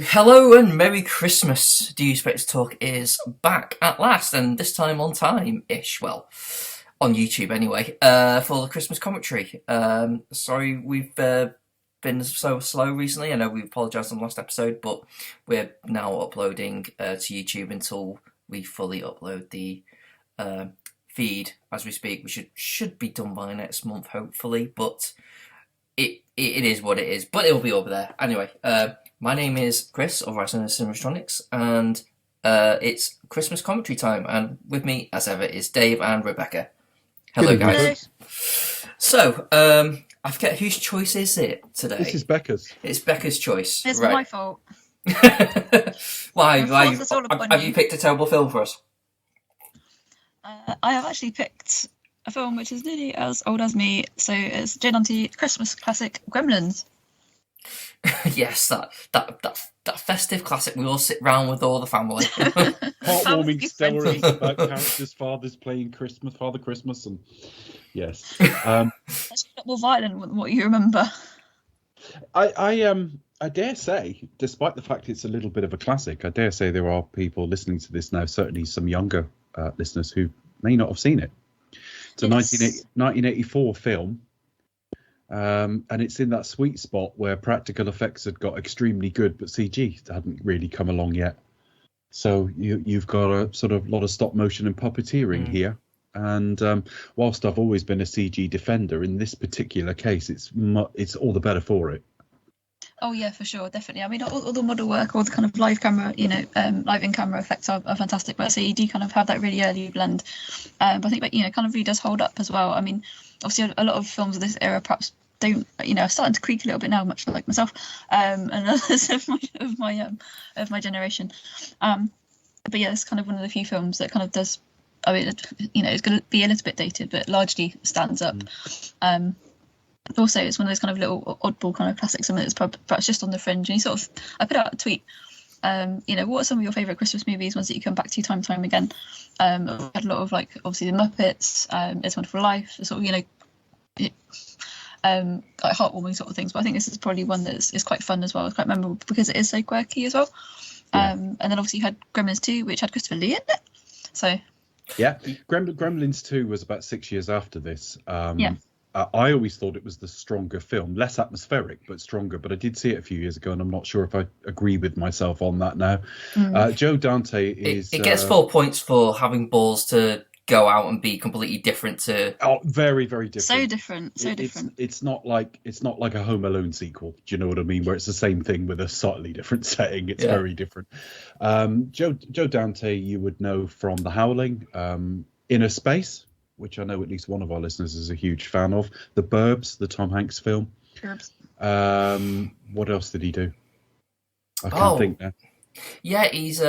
Hello and Merry Christmas. Do You Expect to Talk is back at last, and this time on time-ish. Well, on YouTube anyway, for the Christmas commentary. Sorry we've been so slow recently. I know we apologised on the last episode, but we're now uploading to YouTube until we fully upload the feed as we speak, which should be done by next month, hopefully, but it is what it is. But it'll be over there. Anyway, my name is Chris, otherwise known as Cinematronics, and it's Christmas commentary time, and with me, as ever, is Dave and Rebecca. Hello, guys. So, I forget whose choice is it today? This is Becca's. It's Becca's choice. It's my fault. Why have you picked a terrible film for us? I have actually picked a film which is nearly as old as me, so it's Dante Christmas classic Gremlins. Yes, that festive classic. We all sit round with all the family. Heartwarming stories about characters, fathers playing Father Christmas, and yes. It's a lot more violent than what you remember. I dare say, despite the fact it's a little bit of a classic, I dare say there are people listening to this now, certainly some younger listeners who may not have seen it. It's a 1984 film. And it's in that sweet spot where practical effects had got extremely good, but CG hadn't really come along yet. So you've got a sort of lot of stop motion and puppeteering here. And whilst I've always been a CG defender, in this particular case, it's all the better for it. Oh yeah, for sure, definitely. I mean, all the model work, all the kind of live camera, live in camera effects are fantastic. But so you do kind of have that really early blend. But I think that kind of really does hold up as well. I mean, obviously a lot of films of this era perhaps don't, are starting to creak a little bit now, much like myself, and others of my generation. But yeah, it's kind of one of the few films that kind of does. I mean, it's going to be a little bit dated, but largely stands up. Also, it's one of those kind of little oddball kind of classics, something that's perhaps just on the fringe. And I put out a tweet. What are some of your favourite Christmas movies, ones that you come back to time and time again? We had a lot of, like, obviously the Muppets, It's a Wonderful Life, sort of, like heartwarming sort of things. But I think this is probably one that is quite fun as well. It's quite memorable because it is so quirky as well. And then obviously you had Gremlins 2, which had Christopher Lee in it. So yeah, Gremlins 2 was about 6 years after this. I always thought it was the stronger film, less atmospheric, but stronger. But I did see it a few years ago, and I'm not sure if I agree with myself on that now. Joe Dante is... It gets 4 points for having balls to go out and be completely different to... Oh, very, very different. So different, different. It's not like a Home Alone sequel, do you know what I mean? Where it's the same thing with a slightly different setting. It's very different. Joe Dante, you would know from The Howling, Inner Space, which I know at least one of our listeners is a huge fan of. The Burbs, the Tom Hanks film. What else did he do? I can't think now. Yeah, he's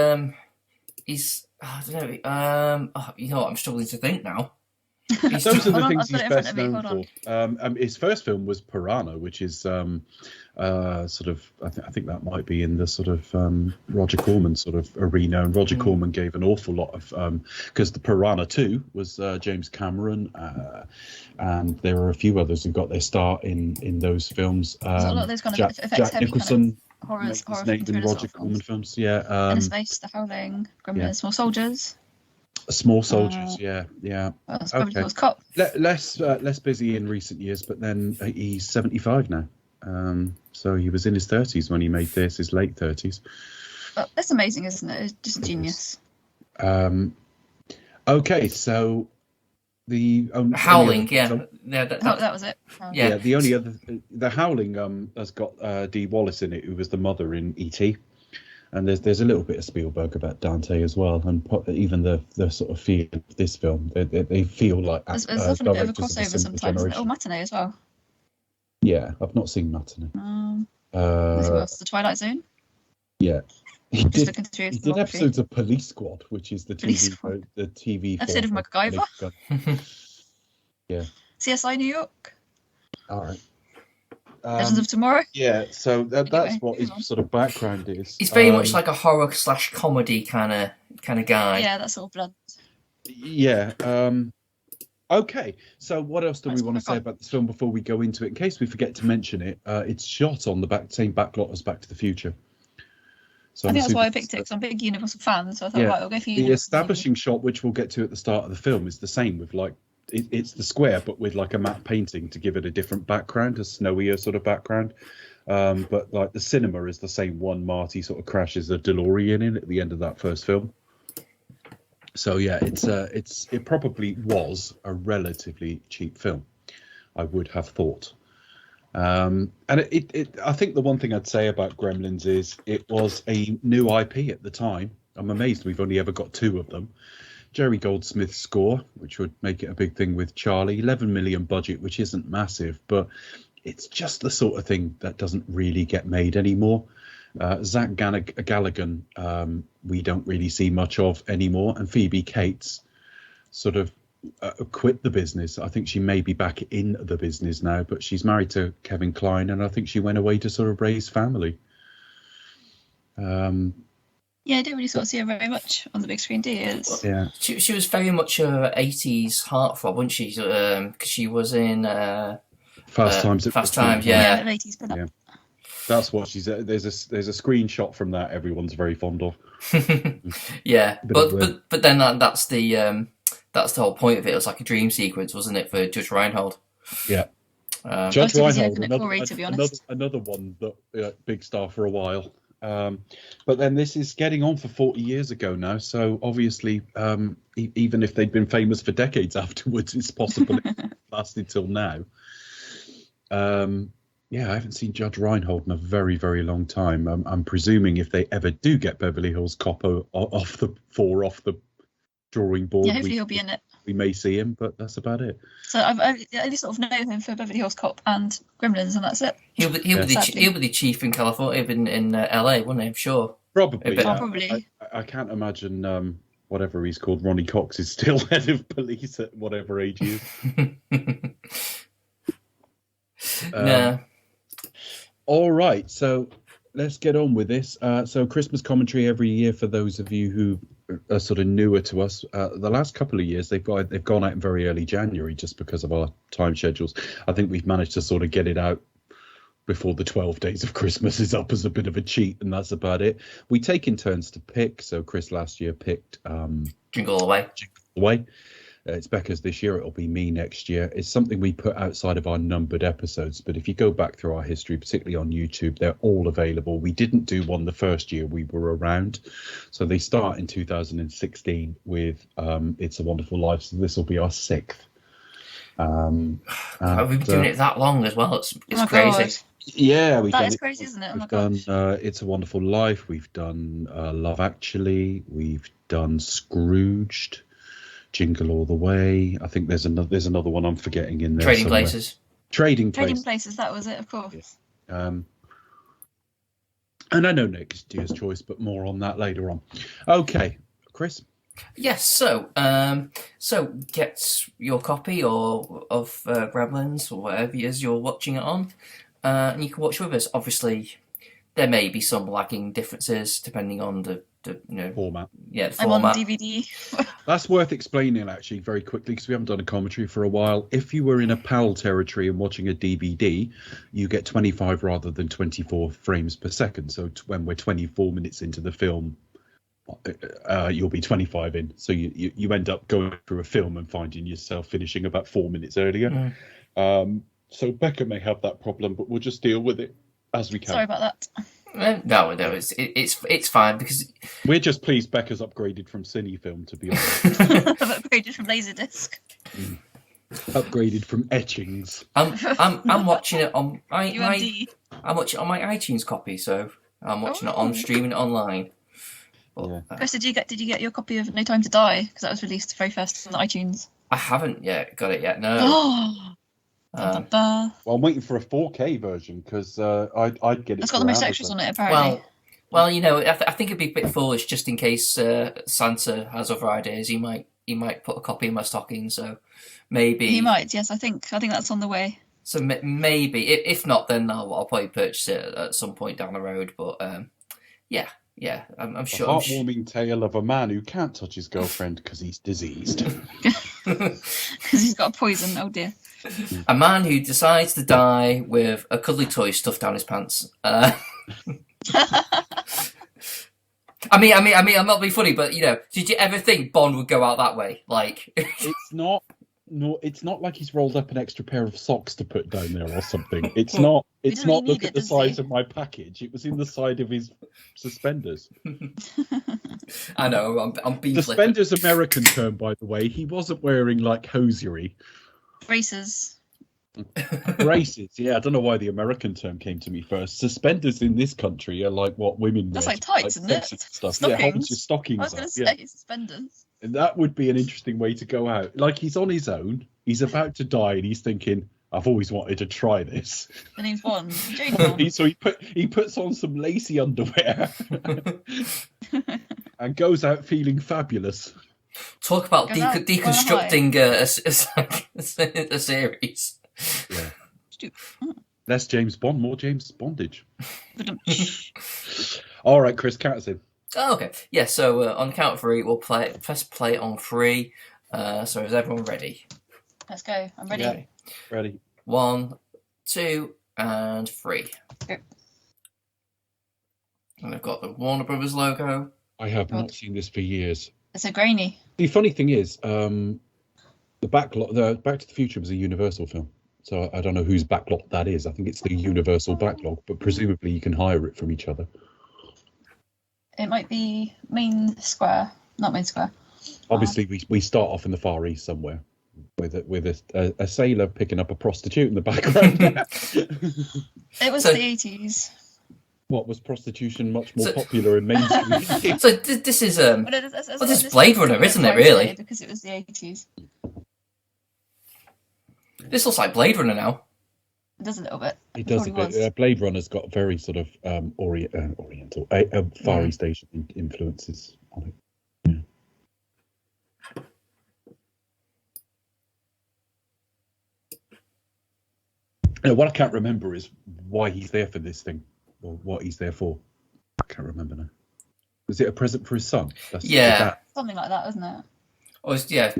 I don't know. I'm struggling to think now. Those are the things he's best known for. His first film was Piranha, which is sort of, I think that might be in the sort of Roger Corman sort of arena. And Roger Corman gave an awful lot of, because the Piranha 2 was James Cameron, and there were a few others who got their start in those films. There's a lot of those kind of Jack Nicholson. Horror in Roger Corman films, yeah. Inner Space, The Howling, Gremlins, Small Soldiers. Small Soldiers, yeah. Okay. Less busy in recent years, but then he's 75 now. So he was in his 30s when he made this, his late 30s. Well, that's amazing, isn't it? It's just genius. Okay, so the Howling, that was it. Yeah, the only other, the Howling has got Dee Wallace in it, who was the mother in E.T. And there's a little bit of Spielberg about Dante as well, and even the sort of feel of this film, they feel like there's often a bit of a crossover sometimes. Oh, Matinee as well. Yeah, I've not seen Matinee. The Twilight Zone. Yeah, he did episodes of Police Squad, which is the TV episode of MacGyver. Yeah. CSI New York. All right. Legends of Tomorrow. Yeah, so that's what his sort of background is. He's very much like a horror / comedy kind of guy. Yeah, that's all blood. Yeah. Okay, so what else do we want to say about this film before we go into it? In case we forget to mention it, it's shot on the same backlot as Back to the Future. So I think that's why I assuming picked it, because I'm a big Universal fan. So I thought, Yeah, right, I'll go for the Universal. establishing shot, which we'll get to at the start of the film, is the same with like it's the square, but with like a matte painting to give it a different background, a snowier sort of background. But like the cinema is the same one. Marty sort of crashes a DeLorean in at the end of that first film. So yeah, it probably was a relatively cheap film, I would have thought. And I think the one thing I'd say about Gremlins is it was a new IP at the time. I'm amazed we've only ever got 2 of them. Jerry Goldsmith's score, which would make it a big thing with Charlie, 11 million budget, which isn't massive, but it's just the sort of thing that doesn't really get made anymore. Zach Galligan, we don't really see much of anymore, and Phoebe Cates sort of quit the business. I think she may be back in the business now, but she's married to Kevin Kline, and I think she went away to sort of raise family. Yeah, I don't really sort of see her very much on the big screen, do you? Yeah, She was very much a 80s heartthrob, wasn't she? Because she was in Fast Times. Fast Times, yeah. 80s, but Yeah. That's what she's. There's a screenshot from that everyone's very fond of. Yeah, Bit but then that's the whole point of it. It was like a dream sequence, wasn't it, for Judge Reinhold? Yeah. I was Judge too busy Reinhold, looking at Corey, to be honest. another one that big star for a while. But then this is getting on for 40 years ago now, so obviously, even if they'd been famous for decades afterwards, it's possible it lasted till now. Yeah, I haven't seen Judge Reinhold in a very, very long time. I'm presuming if they ever do get Beverly Hills Cop off the drawing board, Yeah, hopefully he'll be in it. we may see him, but that's about it. So I only sort of know him for Beverly Hills Cop and Gremlins, and that's it. He'll be the chief in California, in LA, wouldn't he? I'm sure. Probably. Yeah. Probably. I can't imagine whatever he's called, Ronnie Cox, is still head of police at whatever age he is. No. All right, so let's get on with this. So Christmas commentary every year for those of you who are sort of newer to us. The last couple of years they've gone out in very early January just because of our time schedules. I think we've managed to sort of get it out before the 12 days of Christmas is up as a bit of a cheat, and that's about it. We take in turns to pick. So Chris last year picked Jingle All the Way. Jingle All the Way. It's Becca's this year. It'll be me next year. It's something we put outside of our numbered episodes. But if you go back through our history, particularly on YouTube, they're all available. We didn't do one the first year we were around. So they start in 2016 with It's a Wonderful Life. So this will be our 6th. Have we been doing it that long as well? It's crazy. God. Yeah, That is crazy, isn't it? Oh my We've gosh. done It's a Wonderful Life. We've done Love Actually. We've done Scrooged. Jingle All the Way. I think there's another one I'm forgetting in there. Trading somewhere. Places. Trading Trading Places. Places, that was it, of course. Yes. And I know next year's choice, but more on that later on. Okay, Chris. Yes, so get your copy of Gremlins or whatever it is you're watching it on, and you can watch with us. Obviously, there may be some lagging differences depending on the Format. Yeah, the I'm on format. DVD. That's worth explaining actually very quickly because we haven't done a commentary for a while. If you were in a PAL territory and watching a DVD, you get 25 rather than 24 frames per second. So when we're 24 minutes into the film, you'll be 25 in. So you end up going through a film and finding yourself finishing about 4 minutes earlier. So Becca may have that problem, but we'll just deal with it as we can. Sorry about that. No, it's fine because We're just pleased Becca's upgraded from Cinefilm, to be honest. I've upgraded from Laserdisc. Upgraded from etchings. I'm watching it on UMD. I'm watching it on my iTunes copy, so I'm watching it on streaming it online. But, Yeah. Chris, did you get your copy of No Time to Die? Because that was released very first on iTunes. I haven't yet got it yet. No. Oh. Well, I'm waiting for a 4K version because I'd get it. It's got the most extras on it, apparently. Well, I think it'd be a bit foolish just in case Santa has other ideas. He might put a copy in my stocking, so maybe He might, yes. I think that's on the way. So maybe if not, then I'll probably purchase it at some point down the road. But yeah, I'm sure. A heartwarming tale of a man who can't touch his girlfriend because he's diseased. Because he's got a poison. Oh dear. A man who decides to die with a cuddly toy stuffed down his pants. I mean, I'm not being funny, but did you ever think Bond would go out that way? Like, It's not. No, it's not like he's rolled up an extra pair of socks to put down there or something. It's not. It's didn't not. really Look need at the it, does size he? of my package. It was in the side of his suspenders. I know, I'm being flippant. Suspenders, American term, by the way. He wasn't wearing like hosiery. Braces. Braces. Yeah, I don't know why the American term came to me first. Suspenders in this country are like what women That's wear. like tights, isn't it? sexy Stuff. Stockings. Yeah, holds your stockings I was going up. to Yeah. say suspenders. And that would be an interesting way to go out. Like he's on his own, he's about to die, and he's thinking, "I've always wanted to try this." The name's Bond. James Bond. So he puts on some lacy underwear and goes out feeling fabulous. Talk about Go out, deconstructing a series. Yeah. Stupid. Less James Bond, more James Bondage. All right, Chris, count us in. Oh, okay. Yeah, so on the count of 3, we'll press play on 3. So is everyone ready? Let's go. I'm ready. Yeah. Ready. 1, 2, and 3. Okay. And I've got the Warner Brothers logo. I have not seen this for years. It's so grainy. The funny thing is, the Back to the Future was a Universal film. So I don't know whose backlot that is. I think it's the Universal backlog, but presumably you can hire it from each other. It might be Main Square. Not Main Square. Obviously, we start off in the Far East somewhere with a sailor picking up a prostitute in the background. It was So- the 80s. What, was prostitution much more popular in mainstream? So this is But this is Blade Runner, isn't it, really? Because it was the 80s. this looks like Blade Runner now. It does a little bit. It does a probably bit. was. Blade Runner's got very sort of Oriental, Far East Asian influences on it. What I can't remember is why he's there for this thing, or what he's there for. I can't remember now. Was it a present for his son? Yeah. Something like that, isn't it? Or yeah.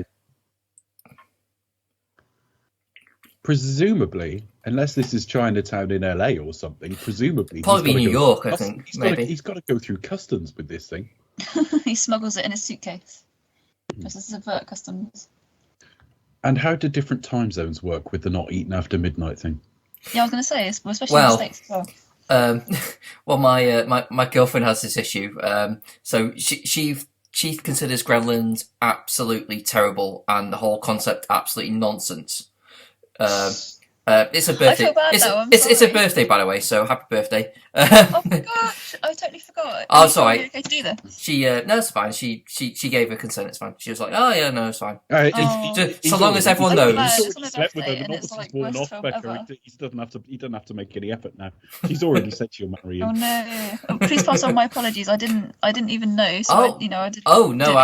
Presumably, unless this is Chinatown in LA or something, presumably Probably he's gotta New go York, through I think, He's maybe. he's got to go through customs with this thing. He smuggles it in his suitcase. Because this is avert customs. And how do different time zones work with the not eating after midnight thing? Yeah, I was going to say, especially Well, in the States as well. Well, my girlfriend has this issue. So she considers Gremlins absolutely terrible and the whole concept absolutely nonsense. It's a birthday. I feel bad though, I'm It's a sorry. birthday, by the way. So happy birthday. Oh my gosh, I totally forgot. Oh, Are you sorry. okay to do this? She no, it's fine. She gave her consent. It's fine. She was like, oh yeah, no, it's fine. Oh. So long as everyone I'm knows. glad. He's It's already on her slept with her. birthday The and it's novelty's like worn worst off, film Becca. ever. He doesn't have to make any effort now. She's already said she'll marry him. Oh no! Oh, please pass on my apologies. I didn't even know. So Oh. I did. Oh no,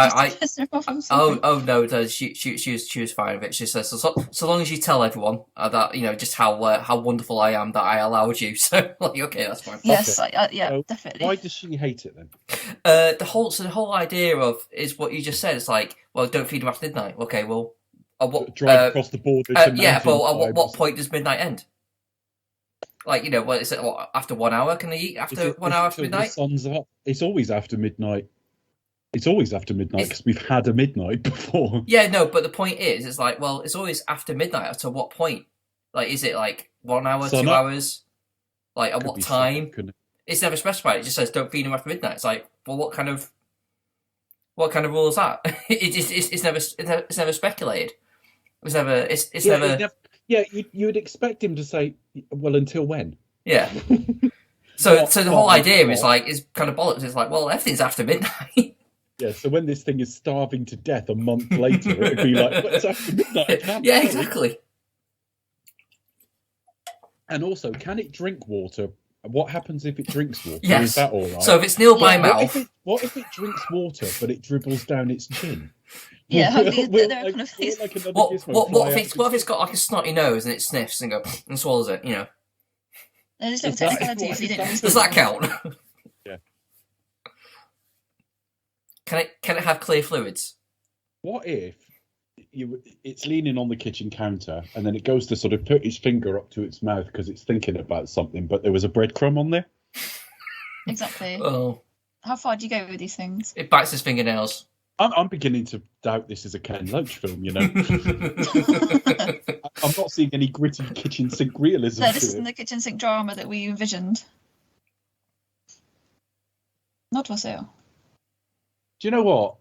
Oh no, she was fine with it. She says so long as you tell everyone that just how wonderful I am that I allowed you. So like okay, that's fine. Yes, Okay. yeah, So definitely. why does she hate it then? The whole idea of is what you just said. It's like, well, don't feed them after midnight. Okay, well, Drive across the border. yeah, but at what point does midnight end? Like what is it? What, after 1 hour can they eat after 1 hour after midnight? The sun's up. It's always after midnight. It's always after midnight because we've had a midnight before. Yeah, no, but the point is, it's like, well, it's always after midnight. To what point? Like, is it like 1 hour, Sun 2 up. hours? Like, at Could what be time? sun, couldn't it? It's never specified. It just says don't feed them after midnight. It's like, well, what kind of rule is that? It's never speculated. It's never. Yeah, you would expect him to say, well, until when? Yeah. So Not the whole far, idea not. is like is kind of bollocks. It's like, well, everything's after midnight. Yeah, so when this thing is starving to death a month later, it'd be like, well, it's after midnight. I can't Yeah, tell you." exactly. And also, can it drink water? What happens if it drinks water? Yes. Is that all right? So if it's nearby mouth, What if it drinks water, but it dribbles down its chin? Yeah, Will- hopefully will, they're like- kind of- will, like, another what gizmo fly out if it's got like a snotty nose and it sniffs and and swallows it? There's little Is that- technicalities you didn't. Does that count? Yeah. Can it have clear fluids? What if it's leaning on the kitchen counter and then it goes to sort of put its finger up to its mouth because it's thinking about something, but there was a breadcrumb on there? Exactly. Oh, How far do you go with these things? It bites his fingernails. I'm beginning to doubt this is a Ken Loach film, you know. I'm not seeing any gritty kitchen sink realism No, this to isn't it. the kitchen sink drama that we envisioned. Not for sale. Do you know what?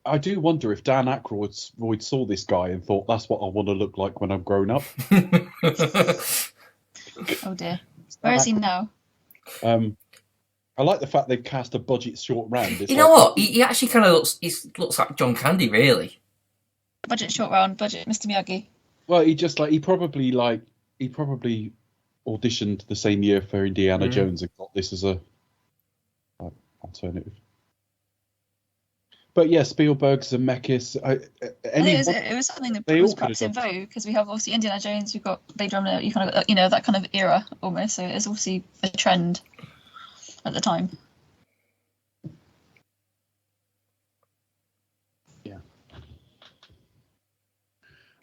I do wonder if Dan Aykroyd saw this guy and thought, that's what I want to look like when I'm grown up. Oh dear. Where is he now? I like the fact they've cast a budget short round. It's You know what? He actually kind of looks like John Candy, really. Budget short round, budget Mr. Miyagi. Well, he probably auditioned the same year for Indiana Jones and got this as a alternative. But yeah, Spielberg, Zemeckis. It was something that was perhaps in vogue because we have obviously Indiana Jones, we've got Blade Runner, you kind of that kind of era almost. So it's obviously a trend at the time. Yeah.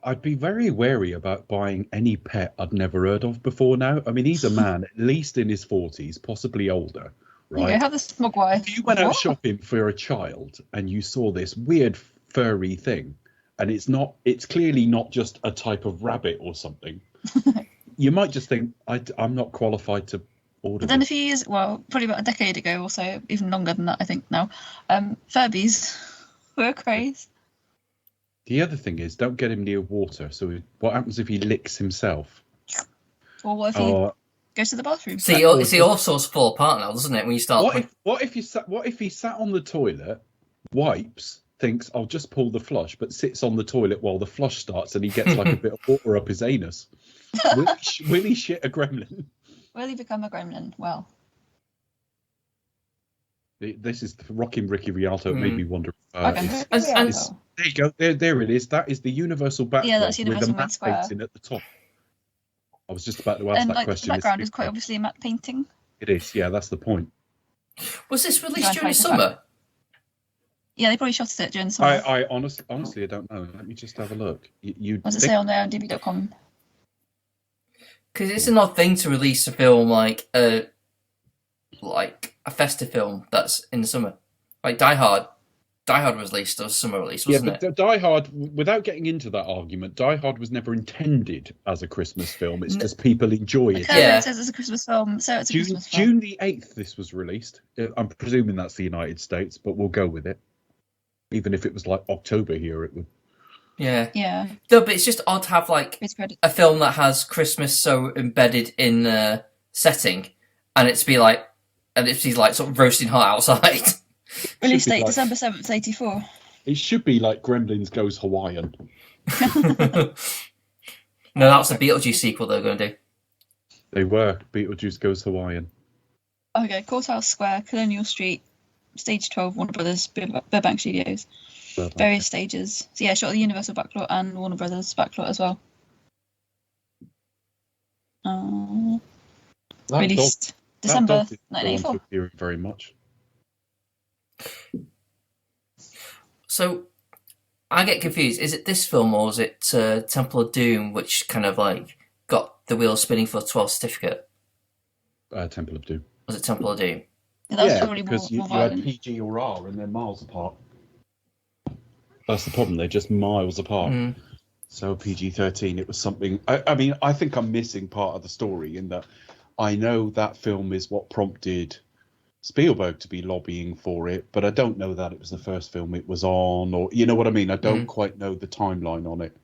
I'd be very wary about buying any pet I'd never heard of before now. I mean, he's a man, at least in his 40s, possibly older, right? Yeah, have the Mogwai. If you went out shopping for a child and you saw this weird furry thing, and it's clearly not just a type of rabbit or something, you might just think, I'm not qualified to order. But then a few years, well, probably about a decade ago or so, even longer than that, I think now, Furbies were a craze. The other thing is, don't get him near water. So what happens if he licks himself? Or what if he goes to the bathroom? See, all sorts fall apart now, doesn't it? When you start. What if he sat on the toilet, wipes, thinks I'll just pull the flush, but sits on the toilet while the flush starts, and he gets like a bit of water up his anus? Will he shit a gremlin? Will he become a gremlin? Well, this is Rockin' Ricky Rialto. It made me wonder. Okay. There you go. There it is. That is the Universal backdrop that's Universal with the Main matte Square. painting at the top. I was just about to ask and that like question. the background is quite obviously a matte painting. It is. Yeah, that's the point. Was this released during the summer? Yeah, they probably shot it during the summer. I honestly, I don't know. Let me just have a look. What does it say on there on DB.com? Because it's an odd thing to release a film like a festive film that's in the summer. Like Die Hard. Die Hard was released as summer release, wasn't it? Die Hard, without getting into that argument, Die Hard was never intended as a Christmas film. It's just people enjoy it. It says it's a Christmas film, so it's a Christmas film. June the 8th this was released. I'm presuming that's the United States, but we'll go with it. Even if it was like October here, it would. Yeah. Yeah. No, but it's just odd to have like a film that has Christmas so embedded in the setting, and it's like sort of roasting hot outside. Release date December 7th, 84. It should be like Gremlins Goes Hawaiian. No, that's the Beetlejuice sequel they're going to do. They were. Beetlejuice Goes Hawaiian. Okay, Courthouse Square, Colonial Street, Stage 12, Warner Brothers, Burbank Studios. Various stages. So yeah, shot the Universal backlot and Warner Brothers backlot as well. Released December 1984. Very much. So, I get confused. Is it this film or is it Temple of Doom, which kind of like got the wheels spinning for 12 certificate? Temple of Doom. Was it Temple of Doom? Yeah, that was probably because you had PG or R and they're miles apart. That's the problem. They're just miles apart. Mm. So PG-13, it was something. I mean, I think I'm missing part of the story in that I know that film is what prompted Spielberg to be lobbying for it, but I don't know that it was the first film it was on, or you know what I mean. I don't quite know the timeline on it,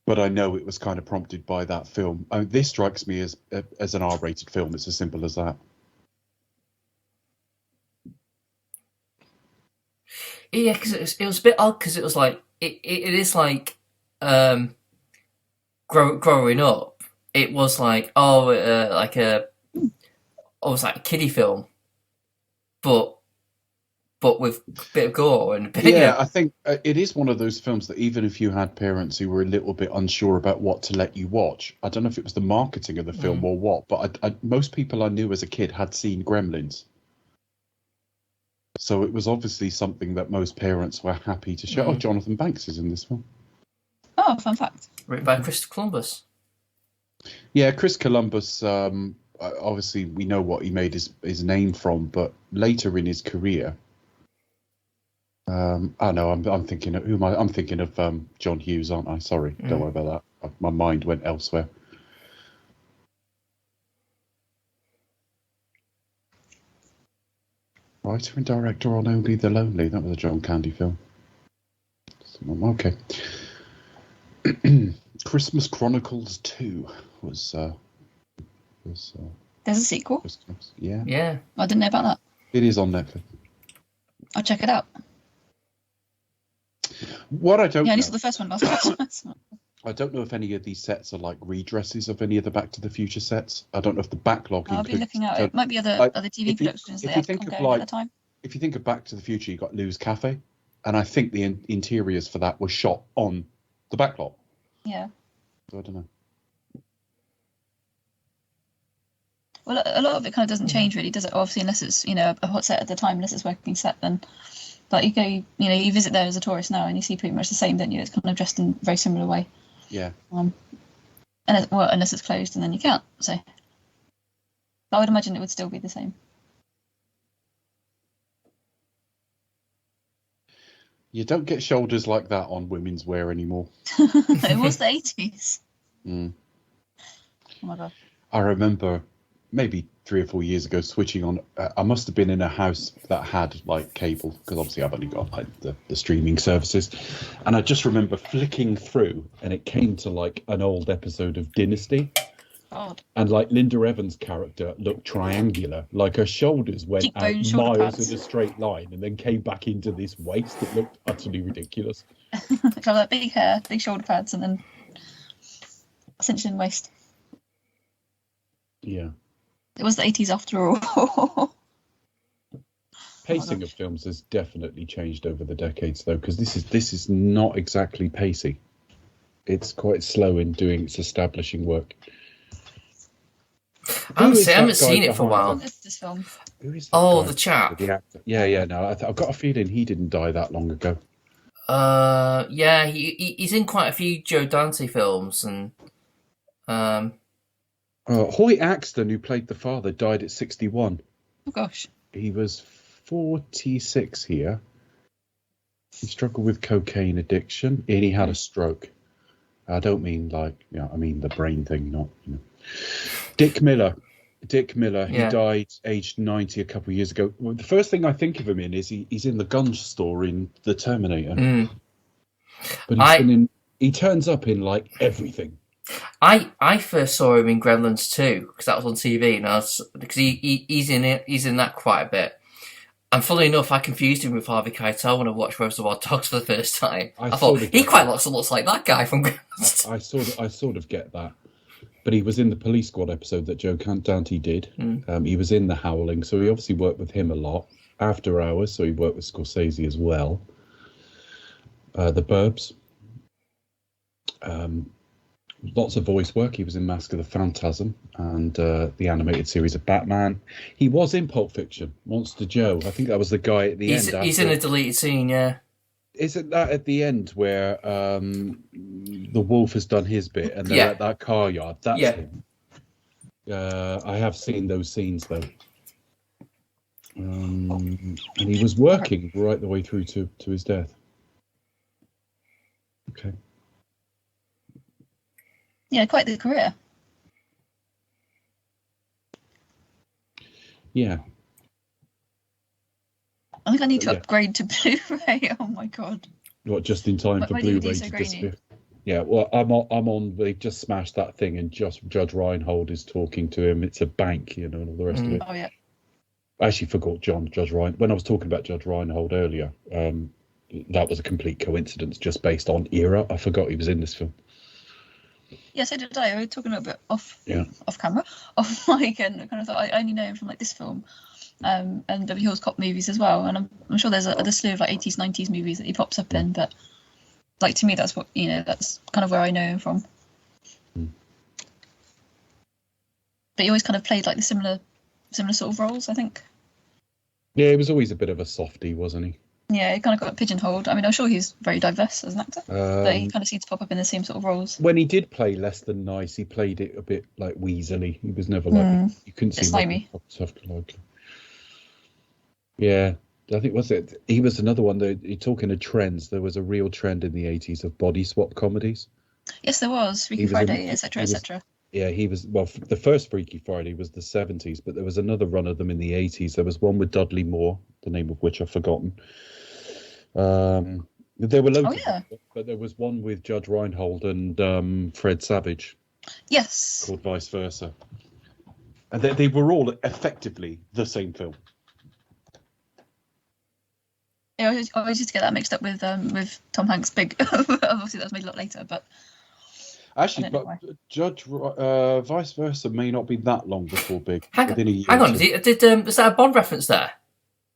but I know it was kind of prompted by that film. I mean, this strikes me as an R-rated film. It's as simple as that. Yeah, because it was a bit odd because it was like it is like growing up. It was like almost like a kiddie film, but with a bit of gore and a bit. Yeah, I think it is one of those films that even if you had parents who were a little bit unsure about what to let you watch, I don't know if it was the marketing of the film or what, but most people I knew as a kid had seen Gremlins. So it was obviously something that most parents were happy to show. Oh, Jonathan Banks is in this film. Oh, fun fact. Written by Christopher Columbus. Yeah, Chris Columbus. obviously we know what he made his name from, but later in his career, I know I'm thinking of I'm thinking of John Hughes, aren't I? Sorry, don't worry about that. My mind went elsewhere. Writer and director on Only the Lonely. That was a John Candy film. Okay. Christmas Chronicles 2 was. There's a sequel. Christmas. Yeah. Yeah. I didn't know about that. It is on Netflix. I'll check it out. What I don't Yeah, I only know, saw the first one last Christmas. I don't know if any of these sets are like redresses of any of the Back to the Future sets. I don't know if the backlog I'll be includes. looking at it. It might be other TV if you- productions if they you had think of, ongoing at the time. If you think of Back to the Future, you got Lou's Cafe, and I think the interiors for that were shot on the backlog. Yeah. So I don't know. Well, a lot of it kind of doesn't change really, does it? Obviously, unless it's a hot set at the time, unless it's working set, then. But you go, you visit there as a tourist now, and you see pretty much the same, don't you? It's kind of dressed in a very similar way. Yeah. Unless it's closed, and then you can't. So, but I would imagine it would still be the same. You don't get shoulders like that on women's wear anymore. It was the 80s. Mm. Oh my god. I remember maybe 3 or 4 years ago switching on. I must have been in a house that had like cable, because obviously I've only got like the streaming services, and I just remember flicking through, and it came to like an old episode of Dynasty. God. And like Linda Evans' character looked triangular, like her shoulders went Cheekbone, out shoulder miles pads. in a straight line and then came back into this waist that looked utterly ridiculous. Kind of like big hair, big shoulder pads, and then cinching waist. Yeah. It was the 80s after all. Pacing of films has definitely changed over the decades, though, because this is not exactly pacey. It's quite slow in doing its establishing work. I haven't seen it for a while. What is this film? Who is that Oh, guy? the chap. The actor. Yeah. No, I've got a feeling he didn't die that long ago. Yeah, he's in quite a few Joe Dante films, and Hoy Axton, who played the father, died at 61. Oh gosh. He was 46 here. He struggled with cocaine addiction, and he had a stroke. I don't mean I mean the brain thing, not. Dick Miller, he died aged 90 a couple of years ago. Well, the first thing I think of him in is he's in the gun store in The Terminator. But he turns up in like everything. I first saw him in Gremlins 2 because that was on TV, and because he's in that quite a bit. And funnily enough, I confused him with Harvey Keitel when I watched Reservoir Dogs for the first time. I thought he quite looks like that guy from Gremlins. I sort of get that. But he was in the Police Squad episode that Joe Dante did. He was in The Howling, so he obviously worked with him a lot. After Hours, so he worked with Scorsese as well. The Burbs. Lots of voice work. He was in Mask of the Phantasm and the animated series of Batman. He was in Pulp Fiction, Monster Joe. I think that was the guy at the end. He's in a deleted scene, yeah. Isn't that at the end where the wolf has done his bit and they're at that car yard? That's him. I have seen those scenes though. And he was working right the way through to his death. Okay. Yeah, quite the career. Yeah. I think I need to upgrade to Blu-ray. Oh my god! What, just in time for Blu-ray DVD's to so disappear? Yeah. Well, I'm on. They just smashed that thing, and just Judge Reinhold is talking to him. It's a bank, and all the rest of it. Oh yeah. I actually forgot Judge Reinhold. When I was talking about Judge Reinhold earlier, that was a complete coincidence, just based on era. I forgot he was in this film. Yeah, so did I. We were talking a little bit off camera, off mic, and kind of thought I only know him from like this film. And W. Hill's cop movies as well, and I'm sure there's a slew of like 80s, 90s movies that he pops up in, but like to me that's what that's kind of where I know him from. But he always kind of played like the similar sort of roles, I think. Yeah, he was always a bit of a softie, wasn't he? Yeah, he kind of got pigeonholed. I mean, I'm sure he's very diverse as an actor, but he Um, kind of seems to pop up in the same sort of roles. when he did play Less Than Nice, he played it a bit like weaselly. He was never like you couldn't see slimy. Soft like. Yeah, I think he was another one that you're talking of trends. There was a real trend in the 80s of body swap comedies. Yes, there was Freaky Friday, etc., etc. Yeah, he was. Well, the first Freaky Friday was the 70s, but there was another run of them in the 80s. There was one with Dudley Moore, the name of which I've forgotten. There were loads, but there was one with Judge Reinhold and Fred Savage. Yes. Called Vice Versa. And they were all effectively the same film. Yeah, I always used to get that mixed up with Tom Hanks' Big. Obviously, that was made a lot later, but. Actually, but Judge Vice Versa may not be that long before Big. Within a year. Hang on, was that a Bond reference there?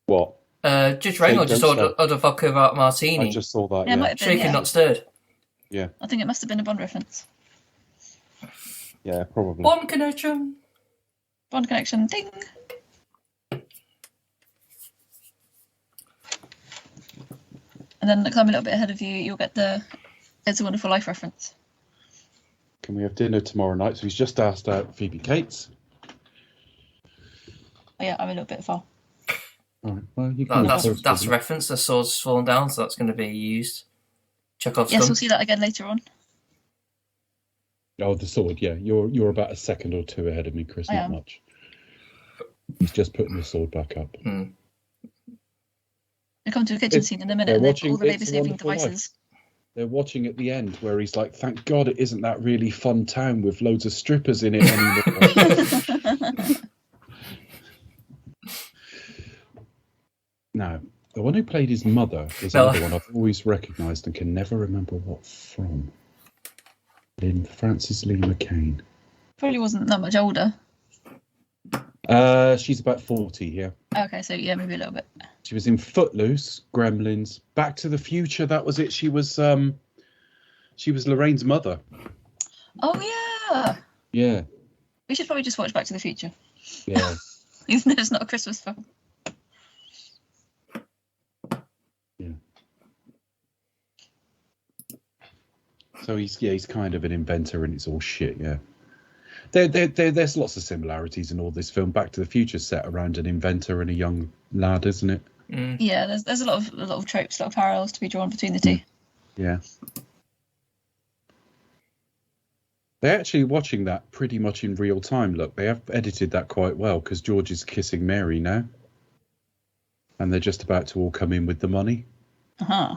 What? Judge Reinhold just ordered a vodka martini. I just saw that. Yeah, been, shaken, not stirred. Yeah. I think it must have been a Bond reference. Yeah, probably. Bond connection. Bond connection. Ding. And then, because I'm a little bit ahead of you, you'll get the It's a Wonderful Life reference. Can we have dinner tomorrow night? So he's just asked out Phoebe Cates. Oh, yeah, I'm a little bit far. All right. Well, you can that's a reference. The sword's fallen down, so that's going to be used. Chekhov's gun. Yes, we'll see that again later on. Oh, the sword. Yeah, you're about a second or two ahead of me, Chris. Not much. He's just putting the sword back up. We come to a kitchen scene in a minute, and they've got all the baby-saving devices. They're watching at the end where he's like, "Thank God it isn't that really fun town with loads of strippers in it anymore." Now, the one who played his mother is another one I've always recognised and can never remember what from. In Frances Lee McCain. Probably wasn't that much older. She's about 40 here. Okay, so yeah, maybe a little bit. She was in Footloose, Gremlins, Back to the Future. That was it. She was Lorraine's mother. Oh yeah. Yeah. We should probably just watch Back to the Future. Yeah. Even though it's not a Christmas film. Yeah. So he's kind of an inventor, and it's all shit. Yeah. There's lots of similarities in all this film. Back to the Future set around an inventor and a young lad, isn't it? Yeah, there's a lot of tropes, a lot of parallels to be drawn between the two. Yeah. They're actually watching that pretty much in real time. Look, they have edited that quite well because George is kissing Mary now. And they're just about to all come in with the money. Uh-huh.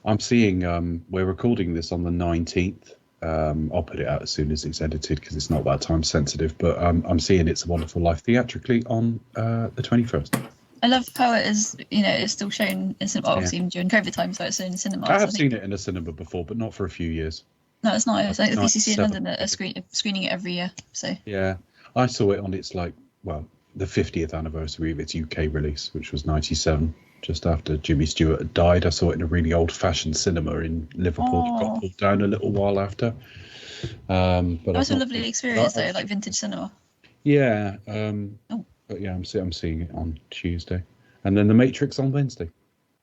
I'm seeing, we're recording this on the 19th. I'll put it out as soon as it's edited because it's not that time sensitive. But I'm seeing It's a Wonderful Life theatrically on the 21st. I love how it is, it's still shown in cinema, obviously even during COVID time, so it's in cinema. I have seen it in a cinema before, but not for a few years. No, it's not. I think the VCC in London are screening it every year. So yeah, I saw it on its the 50th anniversary of its UK release, which was 97, just after Jimmy Stewart had died. I saw it in a really old-fashioned cinema in Liverpool. It got pulled down a little while after. But that was a lovely experience, though, like vintage cinema. Yeah. But yeah, I'm seeing it on Tuesday, and then The Matrix on Wednesday.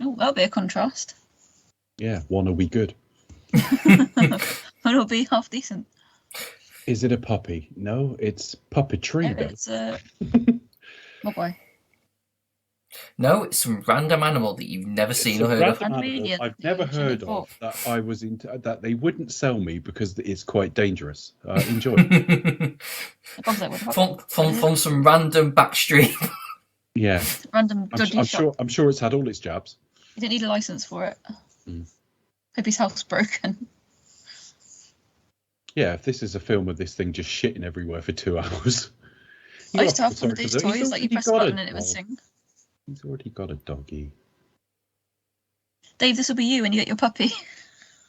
Oh, that'll be a contrast. Yeah, one will be good. One will be half decent. Is it a puppy? No, it's puppetry. No, it's Mogwai. No, it's some random animal that you've never seen or heard of. I've never heard of that. I was into that. They wouldn't sell me because it's quite dangerous. Enjoy. from some random backstreet. Yeah. Random dodgy shop. I'm sure it's had all its jabs. You don't need a license for it. Hope his house broken. Yeah, if this is a film of this thing just shitting everywhere for 2 hours. I used to have one of those toys, like you press a button and it would sing. He's already got a doggy. Dave, this will be you when you get your puppy.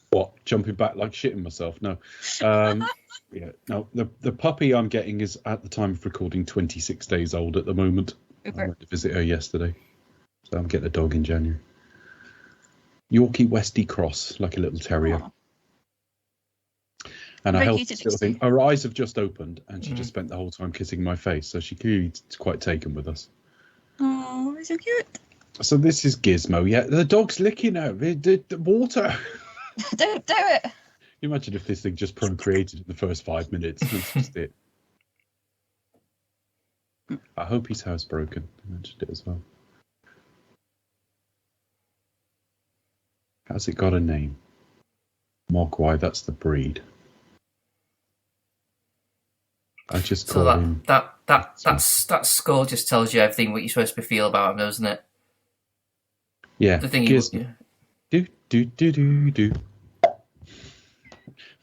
What? Jumping back like shitting myself? No. Yeah, no. The puppy I'm getting is at the time of recording 26 days old at the moment. I went to visit her yesterday, so I'm getting a dog in January. Yorkie Westie Cross, like a little terrier. Aww. And I held this little thing. Her eyes have just opened, and she just spent the whole time kissing my face. So she clearly is quite taken with us. Oh, it's so cute. So this is Gizmo. Yeah, the dog's licking her. The water. Don't do it. Imagine if this thing just procreated in the first 5 minutes. That's just it. I hope he's housebroken. I mentioned it as well. Has it got a name? Mogwai, that's the breed. I just call him. That score just tells you everything what you're supposed to feel about him, doesn't it? Yeah. The thing do.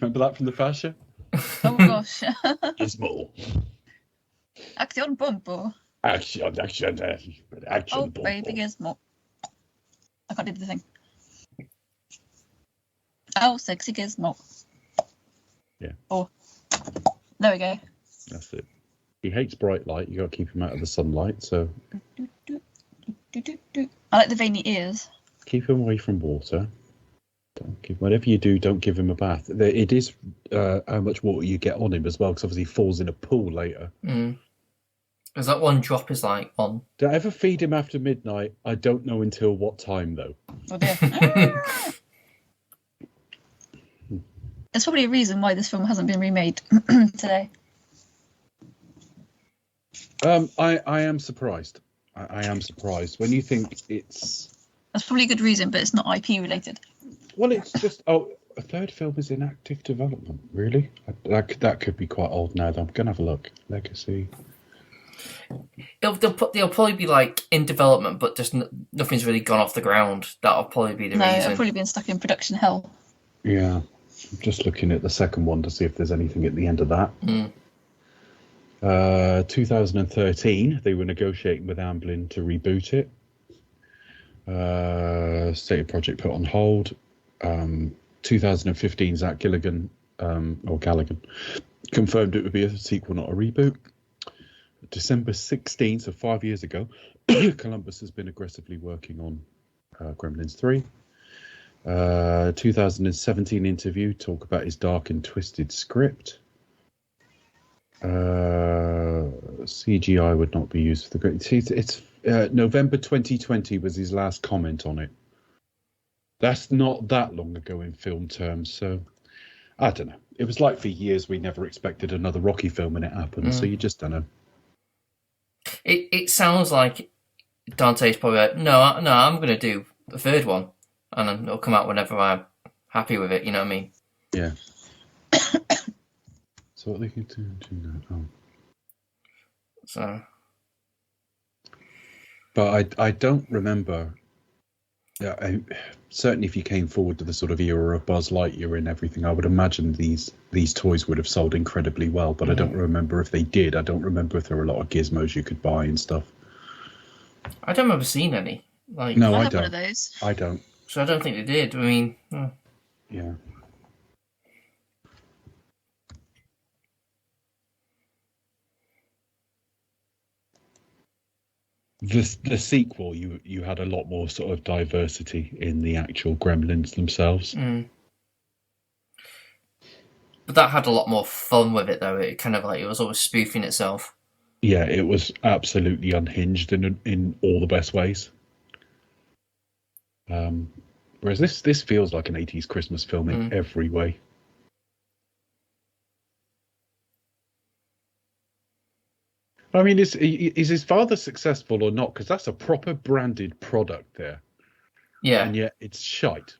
Remember that from the fascia? Oh gosh. Gizmo. Action Bombo. Action. Oh baby Gizmo. I can't do the thing. Oh, sexy Gizmo. Yeah. Oh. There we go. That's it. He hates bright light. You got to keep him out of the sunlight. So I like the veiny ears. keep him away from water. Whatever you do, don't give him a bath. It is how much water you get on him as well, because obviously he falls in a pool later. Because that one drop is like on. Do I ever feed him after midnight? I don't know until what time, though. Oh dear. There's probably a reason why this film hasn't been remade today. I am surprised. I am surprised when you think it's. That's probably a good reason, but it's not IP related. Well, it's just a third film is in active development. Really, that could be quite old now. Though I'm gonna have a look. Legacy. They'll probably be like in development, but just nothing's really gone off the ground. That'll probably be the reason. No, I've probably been stuck in production hell. Yeah, I'm just looking at the second one to see if there's anything at the end of that. 2013, they were negotiating with Amblin to reboot it. Stated project put on hold. 2015, Zach Galligan confirmed it would be a sequel, not a reboot. December 16th, so 5 years ago, Columbus has been aggressively working on Gremlins 3. 2017 interview, talk about his dark and twisted script. CGI would not be used for the great. It's November 2020 was his last comment on it. That's not that long ago in film terms, so I don't know. It was like for years we never expected another Rocky film and it happened, so you just don't know. It sounds like Dante's probably like, no, I'm going to do the third one, and then it'll come out whenever I'm happy with it. You know what I mean? Yeah. So what they can do now? Oh. So, but I don't remember. Yeah, certainly if you came forward to the sort of era of Buzz Lightyear and everything, I would imagine these toys would have sold incredibly well. But I don't remember if they did. I don't remember if there were a lot of gizmos you could buy and stuff. I don't remember seeing any. Like, no, I have don't. One of those. I don't. So I don't think they did. I mean, yeah. The sequel, you had a lot more sort of diversity in the actual Gremlins themselves. But that had a lot more fun with it, though. It kind of like it was always spoofing itself. Yeah, it was absolutely unhinged in all the best ways. Whereas this feels like an 80s Christmas film in every way. I mean, is his father successful or not? Because that's a proper branded product there. Yeah. And yet it's shite.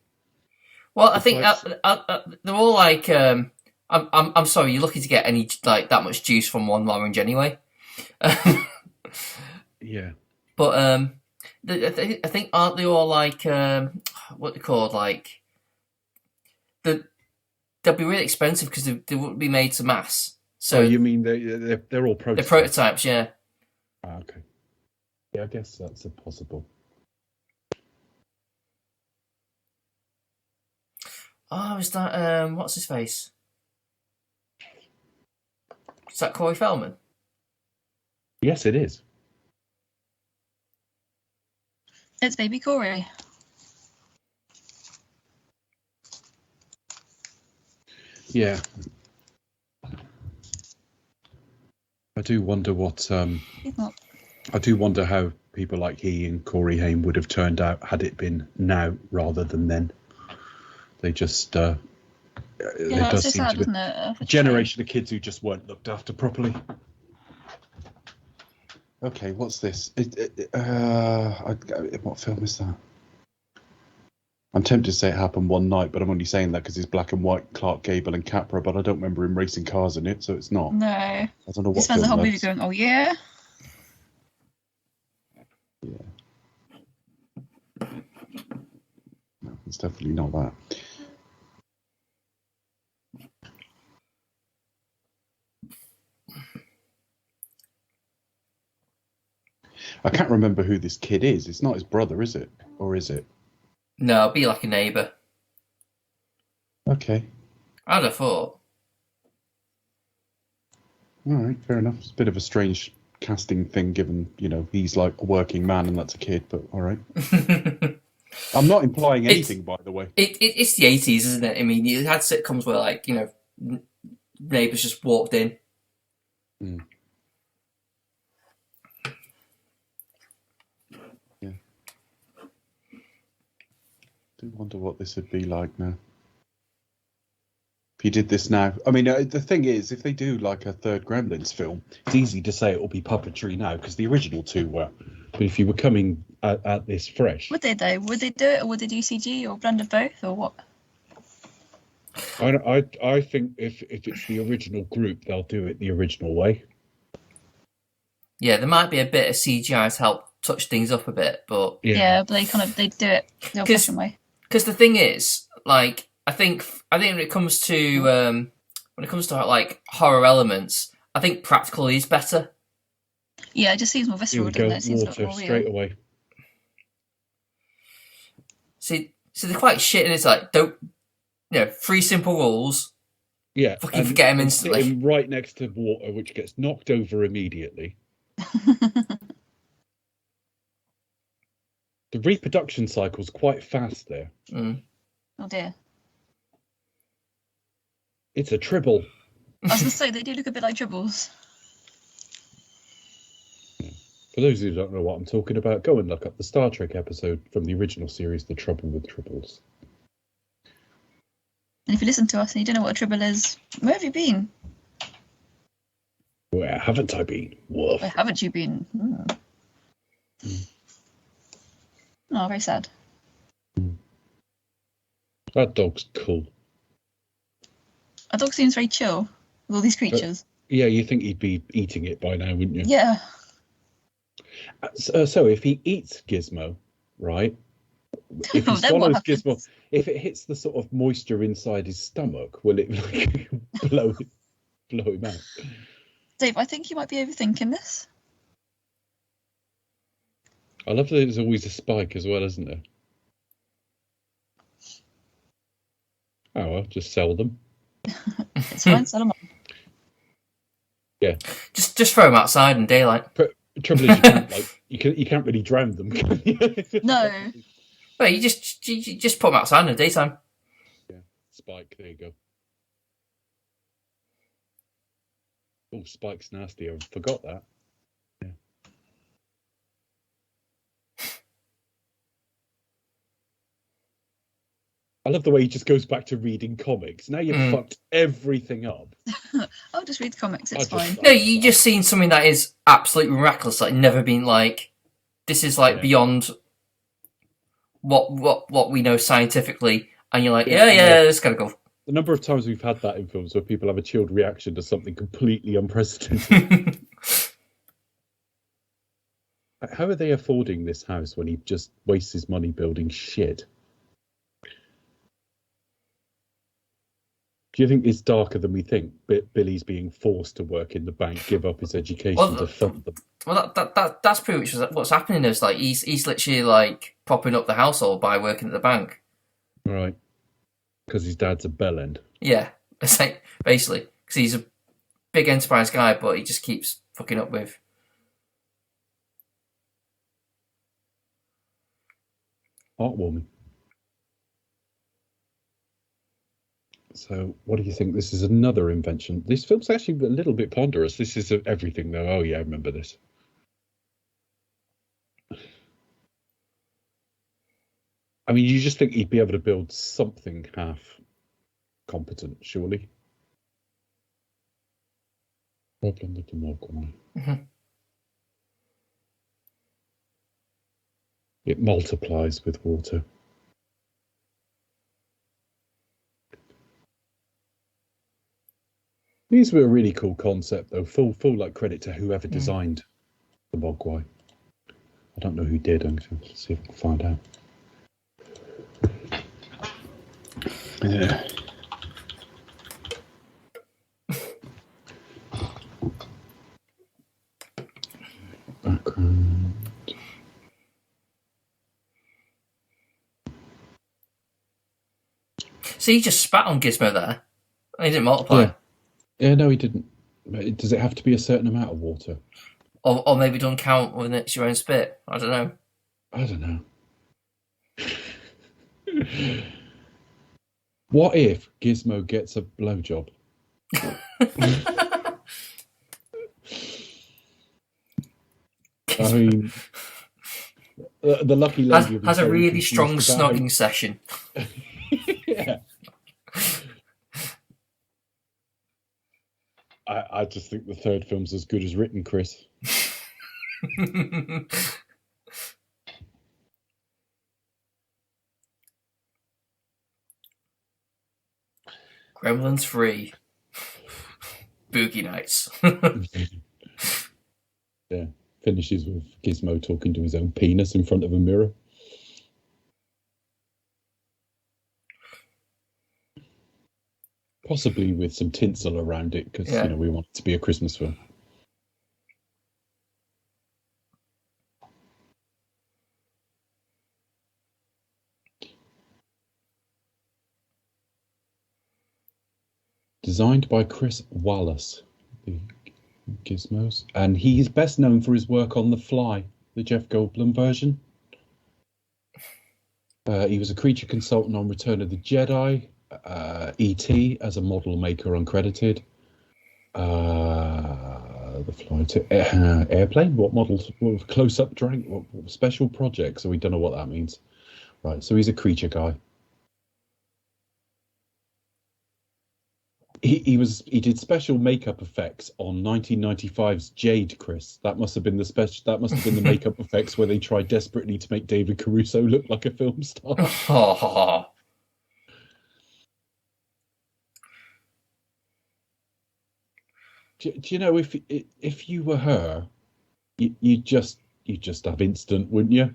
Well, I think they're all like, I'm sorry, you're lucky to get any like that much juice from one orange anyway. Yeah. But I think aren't they all like what they called like they'll be really expensive because they wouldn't be made to mass. So you mean they're all prototypes? They're prototypes, yeah. Okay. Yeah, I guess that's possible. Oh, is that what's his face? Is that Corey Feldman? Yes, it is. It's baby Corey. Yeah. I do wonder what. I do wonder how people like he and Corey Haim would have turned out had it been now rather than then. They just there does so seem sad, to be isn't it? a generation of kids who just weren't looked after properly. Okay, what's this? What film is that? I'm tempted to say It Happened One Night, but I'm only saying that because it's black and white, Clark Gable and Capra, but I don't remember him racing cars in it, so it's not. No. I don't know what He spends the film whole that movie is. going, oh yeah? Yeah. No, it's definitely not that. I can't remember who this kid is. It's not his brother, is it? Or is it? No, be like a neighbour. Okay. I'd have thought. All right, fair enough. It's a bit of a strange casting thing, given, he's like a working man and that's a kid, but all right. I'm not implying anything, by the way. It's the 80s, isn't it? I mean, you had sitcoms where, like, neighbours just walked in. Mm. Yeah. I do wonder what this would be like now. If you did this now, I mean, the thing is, if they do like a third Gremlins film, it's easy to say it will be puppetry now because the original two were. But if you were coming at this fresh, Would they though? Would they do it, or would they do CG, or blend of both, or what? I think if it's the original group, they'll do it the original way. Yeah, there might be a bit of CGI to help touch things up a bit, but Yeah, but they do it the old-fashioned way. Because the thing is, like, I think when it comes to like horror elements, I think practical is better. Yeah, it just seems more visceral, You'll go doesn't it? It seems a bit water more real. straight away. See, they're quite shit, and it's like, don't, 3 simple rules. Yeah, Fucking forget him instantly. Sitting right next to water, which gets knocked over immediately. The reproduction cycle's quite fast there. Mm. Oh dear. It's a tribble. I was going to say, they do look a bit like tribbles. For those who don't know what I'm talking about, go and look up the Star Trek episode from the original series, The Trouble with Tribbles. And if you listen to us and you don't know what a tribble is, where have you been? Where haven't I been? Woof. Where haven't you been? Oh, very sad. That dog's cool. A dog seems very chill with all these creatures. Yeah, you think he'd be eating it by now, wouldn't you? Yeah. So if he eats Gizmo, right? If he Then what swallows happens? Gizmo, if it hits the sort of moisture inside his stomach, will it like blow him out? Dave, I think you might be overthinking this. I love that there's always a spike as well, isn't there? Oh well, just sell them. It's fine, sell them on. Yeah. Just throw them outside in daylight. Trouble is, you can't really drown them. Can you? No. Well, you just put them outside in the daytime. Yeah, Spike. There you go. Oh, Spike's nasty. I forgot that. Yeah. I love the way he just goes back to reading comics. Now you've fucked everything up. I'll just read the comics, it's fine. No, you just seen something that is absolutely miraculous, like never been like. This is like beyond what we know scientifically, and you're like, yeah, it's gotta go. The number of times we've had that in films where people have a chilled reaction to something completely unprecedented. How are they affording this house when he just wastes his money building shit? Do you think it's darker than we think? Billy's being forced to work in the bank, give up his education to fund them. Well, that's pretty much what's happening. Is like he's literally like propping up the household by working at the bank. Right. Because his dad's a bellend. Yeah, it's like, basically, because he's a big enterprise guy, but he just keeps fucking up with. Heartwarming. So, what do you think? This is another invention. This film's actually a little bit ponderous. This is everything, though. Oh, yeah, I remember this. I mean, you just think he'd be able to build something half competent, surely. Problem with the Mogwai. Mhm. It multiplies with water. These were a really cool concept, though. Full like credit to whoever designed the Mogwai. I don't know who did. I'm going to see if I can find out. Yeah. Background. See, he just spat on Gizmo there. He didn't multiply. Yeah, no, he didn't. Does it have to be a certain amount of water? Or maybe don't count when it's your own spit. I don't know. I don't know. What if Gizmo gets a blowjob? I mean, the lucky lady has a really confused strong about snogging session. Yeah. I just think the third film's as good as written, Chris. Gremlins 3. Boogie Nights. Yeah. Finishes with Gizmo talking to his own penis in front of a mirror. Possibly with some tinsel around it, because Yeah. we want it to be a Christmas film. Designed by Chris Wallace, the Gizmos, and he's best known for his work on The Fly, the Jeff Goldblum version. He was a creature consultant on Return of the Jedi, E.T. as a model maker uncredited. The Fly to Airplane. What models? What close-up drink? What special projects? So we don't know what that means. Right. So he's a creature guy. He did special makeup effects on 1995's Jade, Chris. That must have been the makeup effects where they tried desperately to make David Caruso look like a film star. Do you know, if you were her, you just have instant, wouldn't you?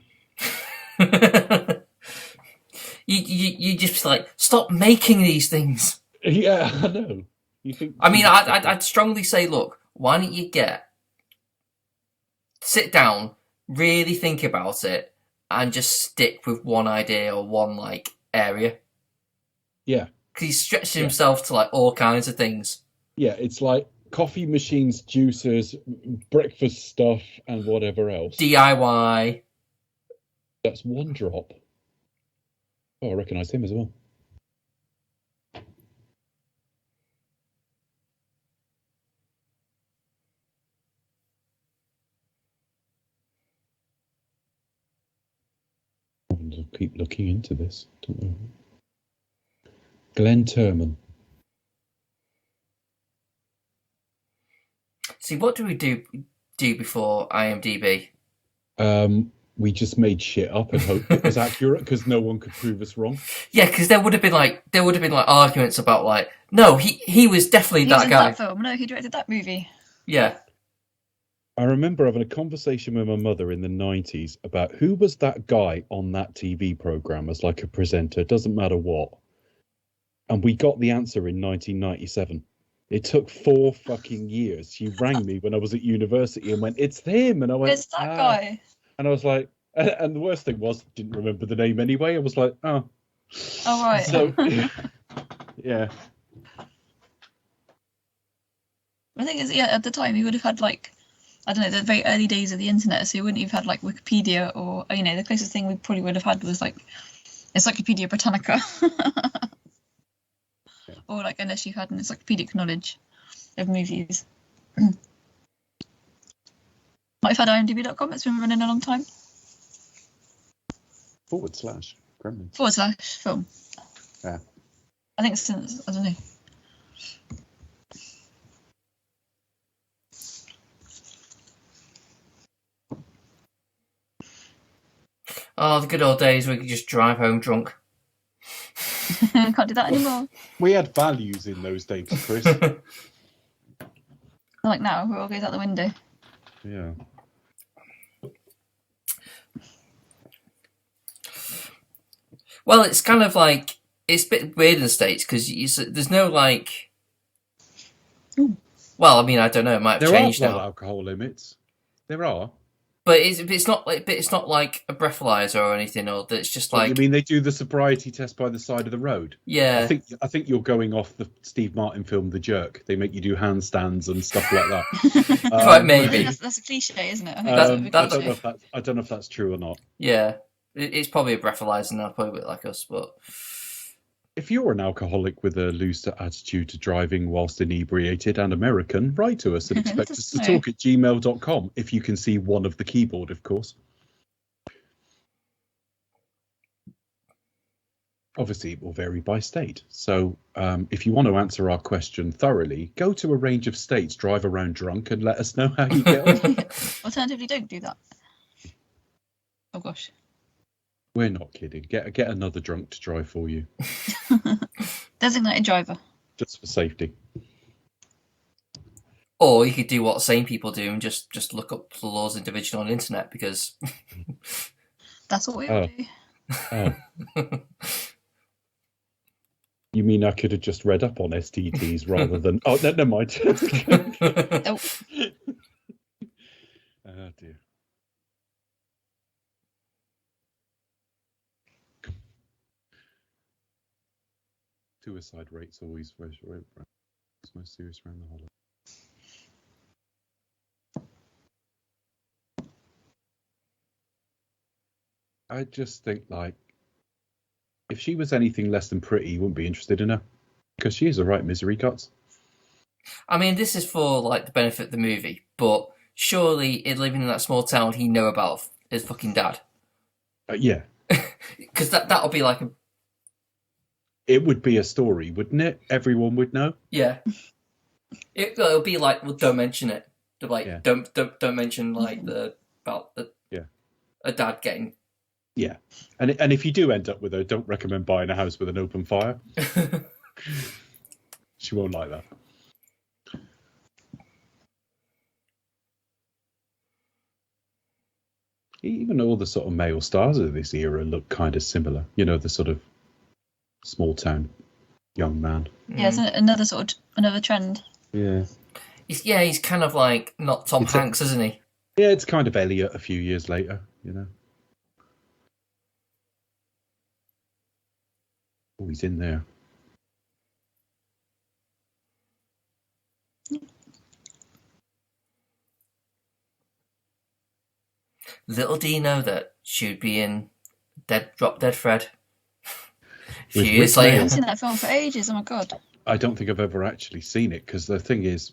you just like, stop making these things. Yeah, I know. You think? I mean, I'd strongly say, look, why don't you sit down, really think about it, and just stick with one idea or one area. Yeah. Because he's stretching himself to all kinds of things. Yeah, it's like coffee machines, juicers, breakfast stuff, and whatever else. DIY. That's one drop. Oh, I recognise him as well. I'll keep looking into this. Don't know. Glenn Turman. See, what do we do before IMDb? We just made shit up and hoped it was accurate because no one could prove us wrong. Yeah, because there would have been arguments about no, he was definitely that guy. That film. No, he directed that movie. Yeah. I remember having a conversation with my mother in the 90s about who was that guy on that TV program as a presenter, doesn't matter what. And we got the answer in 1997. It took 4 fucking years. She rang me when I was at university and went, "It's him." And I went, "It's that guy." And I was like, and the worst thing was, didn't remember the name anyway. I was like, oh. Oh, right. So, yeah. The thing is, at the time, you would have had I don't know, the very early days of the internet, so you wouldn't have had Wikipedia or, the closest thing we probably would have had was Encyclopedia Britannica. Or unless you had an encyclopedic knowledge of movies. Might have had IMDb.com, it's been running a long time. /. Gremlins. / film. Yeah. I think since, I don't know. Oh, the good old days where you could just drive home drunk. Can't do that anymore. We had values in those days, Chris. Like now, it all goes out the window. Yeah. Well, it's kind of like, it's a bit weird in the States because there's no like. Ooh. Well, I mean, I don't know. It might have There changed are now. blood alcohol limits. There are. But it's not like a breathalyzer or anything, or that it's just like. You mean they do the sobriety test by the side of the road? Yeah. I think you're going off the Steve Martin film The Jerk. They make you do handstands and stuff like that. Quite maybe. That's a cliche, isn't it? I think I don't know if that's true or not. Yeah, it's probably a breathalyzer now, probably a bit like us, but. If you're an alcoholic with a loose attitude to driving whilst inebriated and American, write to us and expect us to talk at gmail.com if you can see one of the keyboard, of course. Obviously, it will vary by state. So if you want to answer our question thoroughly, go to a range of states, drive around drunk, and let us know how you get on. Alternatively, don't do that. Oh, gosh. We're not kidding. Get another drunk to drive for you. Designated driver. Just for safety. Or you could do what sane people do and just look up the laws individually on the internet, because. That's what we all do. Oh. You mean I could have just read up on STDs rather than... Oh, no, never mind. Oh. Oh, dear. Suicide rates always it's most serious around the holiday. I just think, like, if she was anything less than pretty, you wouldn't be interested in her, because she is a right misery guts. I mean, this is for like the benefit of the movie, but surely, living in that small town, he know about his fucking dad. Yeah, because that'll be like a. It would be a story, wouldn't it? Everyone would know. Yeah. It'll be like, well, don't mention it. Like, Yeah. don't mention like about a dad getting. Yeah, and if you do end up with her, don't recommend buying a house with an open fire. She won't like that. Even all the sort of male stars of this era look kind of similar. You know, the sort of small town young man. Yeah, it's another trend. Yeah. He's kind of like not Tom Hanks, isn't he? Yeah, it's kind of Elliot a few years later, you know. Oh, he's in there. Little do you know that she'd be in Drop Dead Fred. A few With years Rick I later. haven't seen that film for ages. Oh my god. I don't think I've ever actually seen it, because the thing is,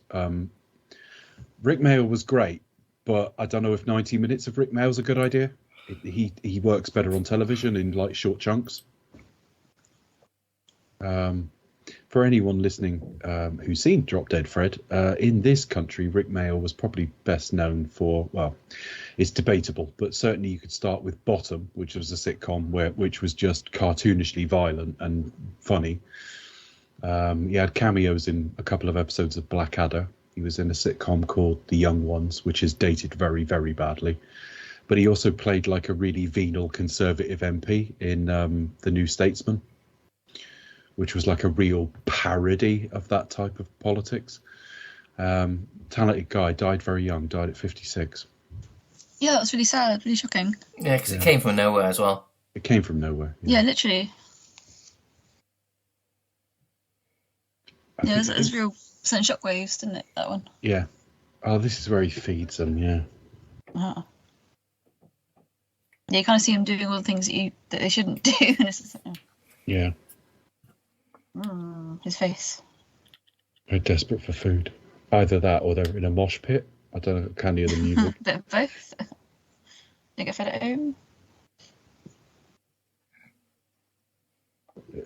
Rick Mail was great, but I don't know if 90 minutes of Rick Mail's a good idea. He works better on television in like short chunks. For anyone listening who's seen Drop Dead Fred, in this country, Rick Mail was probably best known for, well, it's debatable, but certainly you could start with Bottom, which was a sitcom which was just cartoonishly violent and funny. He had cameos in a couple of episodes of Blackadder. He was in a sitcom called The Young Ones, which is dated very, very badly. But he also played like a really venal conservative MP in The New Statesman, which was like a real parody of that type of politics. Talented guy, died very young, died at 56. Yeah, that was really sad, really shocking. Yeah, because it came from nowhere as well. It came from nowhere. Yeah, literally. Yeah, it was real sent shockwaves, didn't it, that one? Yeah. Oh, this is where he feeds them, yeah. Yeah, you kind of see him doing all the things that they shouldn't do. And it's just, Yeah. His face. They're desperate for food. Either that or they're in a mosh pit. I don't know, can't hear the music. Bit of both. They get fed at home.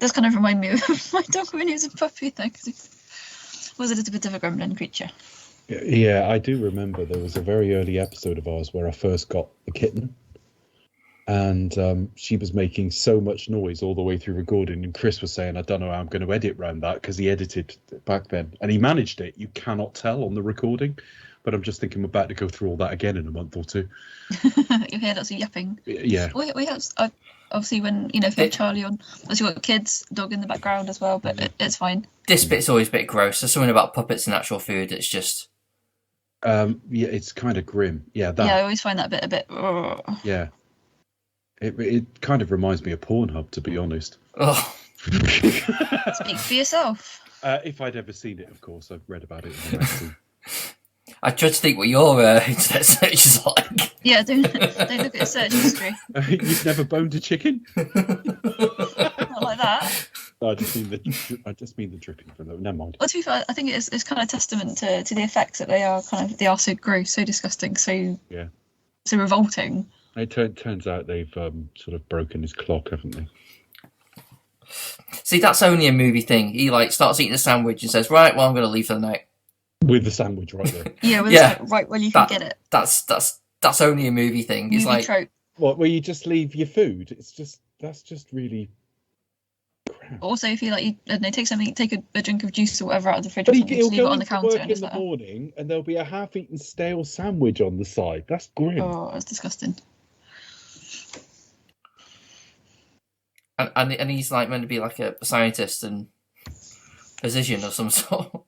does kind of remind me of my dog when he was a puppy, though, because he was a little bit of a gremlin creature. Yeah, I do remember there was a very early episode of ours where I first got the kitten, and she was making so much noise all the way through recording, and Chris was saying, I don't know how I'm going to edit around that, because he edited back then, and he managed it. You cannot tell on the recording, but I'm just thinking we're about to go through all that again in a month or two. You hear lots of yapping. Yeah. We have, obviously, when, if you have Charlie on, as you've got kids, dog in the background as well, but it's fine. This bit's always a bit gross. There's something about puppets and actual food that's just... Yeah, it's kind of grim. Yeah, that. Yeah, I always find that bit a bit... Yeah. It kind of reminds me of Pornhub, to be honest. Oh. Speak for yourself. If I'd ever seen it, of course. I've read about it in the magazine. I try to think what your internet search is like. Yeah, don't look at the search history. You've never boned a chicken? Not like that. I just mean the dripping from them. Never mind. Well, to be fair, I think it's kind of testament to the effects that they are so gross, so disgusting, so revolting. It turns out they've sort of broken his clock, haven't they? See, that's only a movie thing. He starts eating a sandwich and says, "Right, well, I'm going to leave for the night." With the sandwich right there. Yeah, right when you can get it. That's only a movie thing. It's movie trope. What? Where you just leave your food? That's just really crap. Also, if you I don't know, take a drink of juice or whatever out of the fridge, or something, just leave it on the counter, and in the morning, and there'll be a half-eaten stale sandwich on the side. That's grim. Oh, that's disgusting. And he's meant to be like a scientist and physician of some sort.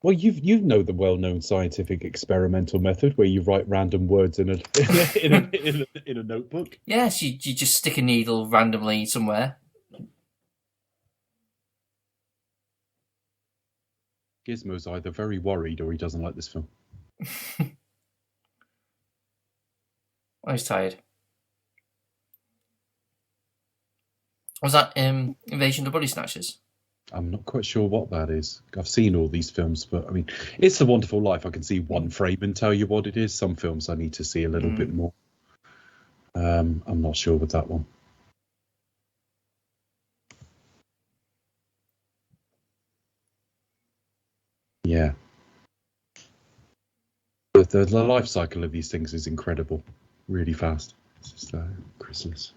Well, you know the well-known scientific experimental method where you write random words in a notebook. Yes, you just stick a needle randomly somewhere. Gizmo's either very worried or he doesn't like this film. Oh, he's tired. Was that Invasion of the Body Snatchers? I'm not quite sure what that is. I've seen all these films, but I mean, It's a Wonderful Life. I can see one frame and tell you what it is. Some films I need to see a little bit more. I'm not sure with that one. Yeah. The life cycle of these things is incredible. Really fast. It's just Christmas.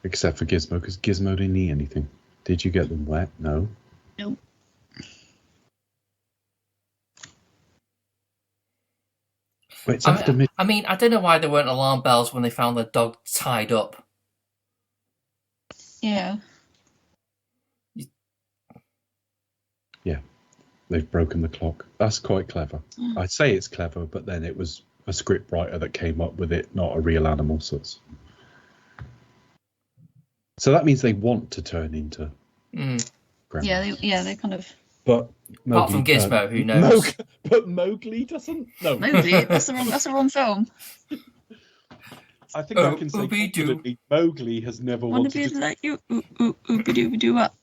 Except for Gizmo, because Gizmo didn't eat anything. Did you get them wet? No. Nope. But it's after midnight. I mean, I don't know why there weren't alarm bells when they found the dog tied up. Yeah. Yeah. They've broken the clock. That's quite clever. I'd say it's clever, but then it was a script writer that came up with it, not a real animal. So that means they want to turn into gremlins. Yeah, they kind of. But Mowgli, apart from Gizmo, who knows? But Mowgli doesn't. No, Mowgli. That's the wrong film. I think I can say confidently, Mowgli has never wanted to to. be like you. Do what?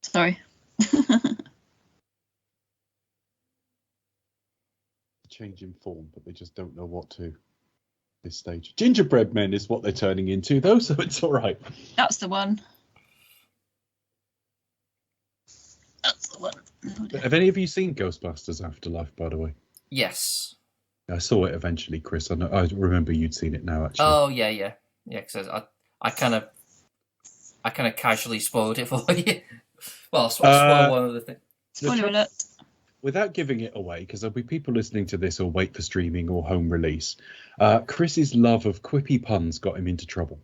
Sorry. Change in form, but they just don't know what to. This stage, gingerbread men is what they're turning into, though, so it's all right. That's the one. Have any of you seen Ghostbusters Afterlife, by the way? Yes. I saw it eventually, Chris. I remember you'd seen it now, actually. Oh yeah. Because I kind of casually spoiled it for you. Well, spoil one of the things. Spoiler alert. Without giving it away, because there'll be people listening to this or wait for streaming or home release, Chris's love of quippy puns got him into trouble.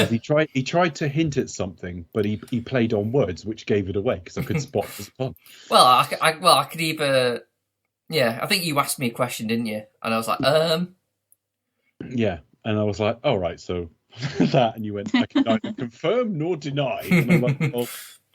He tried to hint at something, but he played on words, which gave it away because I could spot his pun. Well, I could either. Yeah, I think you asked me a question, didn't you? And I was like, Yeah, and I was like, all right, so that, and you went, I can neither confirm nor deny. And I'm like, well,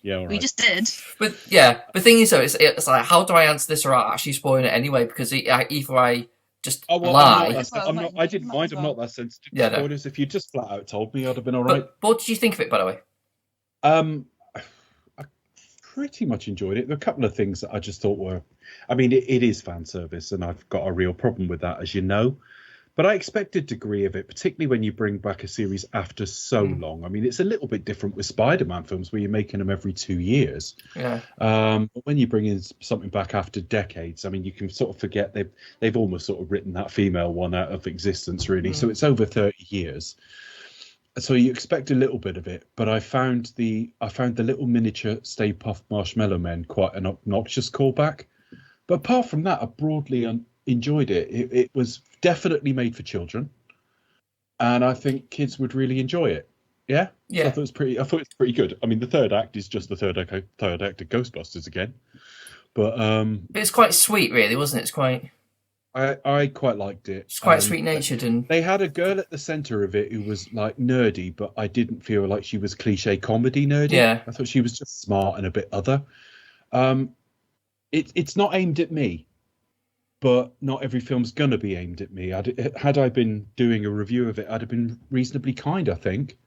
Yeah, all right. We just did. But yeah, the thing is though, it's like, how do I answer this without actually spoiling it anyway? Because either I just Oh well, lie. I'm not. I didn't mind. I'm not that sensitive to Yeah, no. spoilers. If you just flat out told me, I'd have been all right. But what did you think of it, by the way? I pretty much enjoyed it. There were a couple of things that I just thought were. I mean, it is fan service, and I've got a real problem with that, as you know. But I expect a degree of it, particularly when you bring back a series after so long. I mean, it's a little bit different with Spider-Man films, where you're making them every 2 years. Yeah. But when you bring in something back after decades, I mean, you can sort of forget they've almost sort of written that female one out of existence, really. So it's over 30 years. So you expect a little bit of it, but I found the little miniature Stay Puft Marshmallow Men quite an obnoxious callback. But apart from that, I broadly enjoyed it. It was definitely made for children, and I think kids would really enjoy it. Yeah. Yeah. So I thought it was pretty good. I mean, the third act is just the third act of Ghostbusters again, but it's quite sweet, really, wasn't it? It's quite. I quite liked it. It's quite sweet-natured, and they had a girl at the center of it who was like nerdy, but I didn't feel like she was cliche comedy nerdy. Yeah. I thought she was just smart and a bit other. It's not aimed at me, but not every film's gonna be aimed at me. Had I been doing a review of it, I'd have been reasonably kind, I think.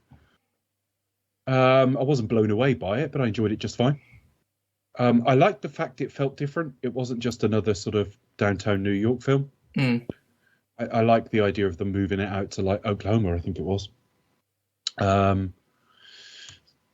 I wasn't blown away by it, but I enjoyed it just fine. I liked the fact it felt different. It wasn't just another sort of downtown New York film. I like the idea of them moving it out to like Oklahoma, I think it was. That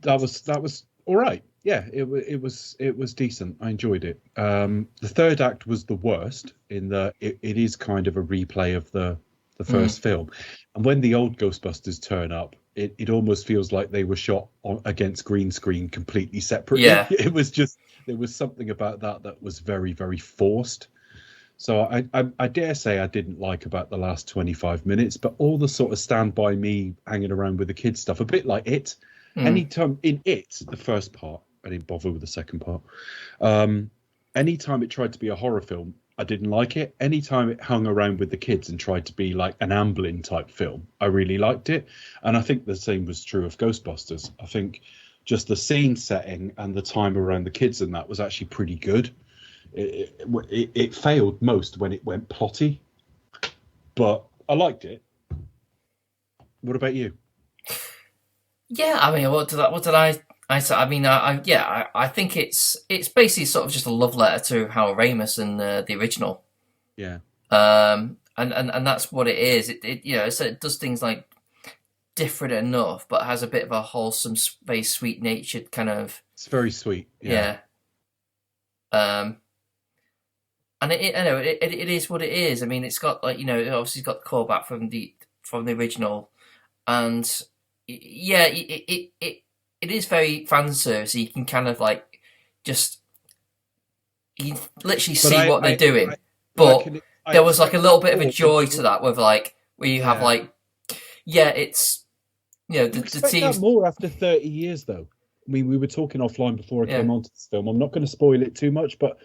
was all right. Yeah, it was decent. I enjoyed it. The third act was the worst in that it is kind of a replay of the first film, and when the old Ghostbusters turn up, it almost feels like they were shot against green screen completely separately. Yeah. It was just, there was something about that was very, very forced. So I dare say I didn't like about the last 25 minutes, but all the sort of Stand By Me hanging around with the kids stuff, a bit like It. Anytime in It, the first part, I didn't bother with the second part. Anytime it tried to be a horror film, I didn't like it. Anytime it hung around with the kids and tried to be like an Amblin type film, I really liked it. And I think the same was true of Ghostbusters. I think just the scene setting and the time around the kids and that was actually pretty good. It failed most when it went plotty, but I liked it. What about you? Yeah, I mean, what did I say? I mean, I think it's basically sort of just a love letter to Howard Ramis and the original. Yeah. And that's what it is. It does things like different enough, but has a bit of a wholesome, very sweet natured kind of. It's very sweet. Yeah. And it is what it is. I mean, it's got like, it obviously got the callback from the original, and yeah, it is very fan service. You can kind of like just you can literally see what they're doing. But there was like a little bit of a joy to that, with like where you have like, it's the teams that more after 30 years though. I mean, we were talking offline before I came onto this film. I'm not going to spoil it too much, but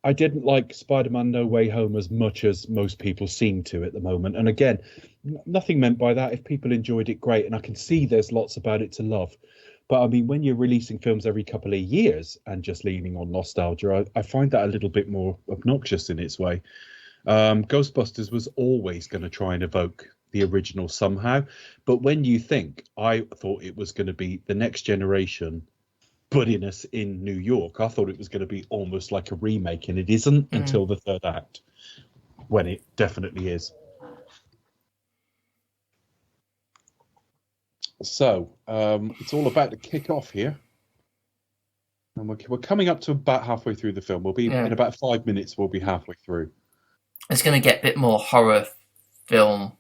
I didn't like Spider-Man No Way Home as much as most people seem to at the moment. And again, nothing meant by that. If people enjoyed it, great. And I can see there's lots about it to love. But I mean, when you're releasing films every couple of years and just leaning on nostalgia, I find that a little bit more obnoxious in its way. Ghostbusters was always going to try and evoke the original somehow. But when you think, I thought it was going to be the next generation putting us in New York. I thought it was going to be almost like a remake, and it isn't until the third act, when it definitely is. So it's all about to kick off here, and we're coming up to about halfway through the film. We'll be in about 5 minutes. We'll be halfway through. It's going to get a bit more horror film.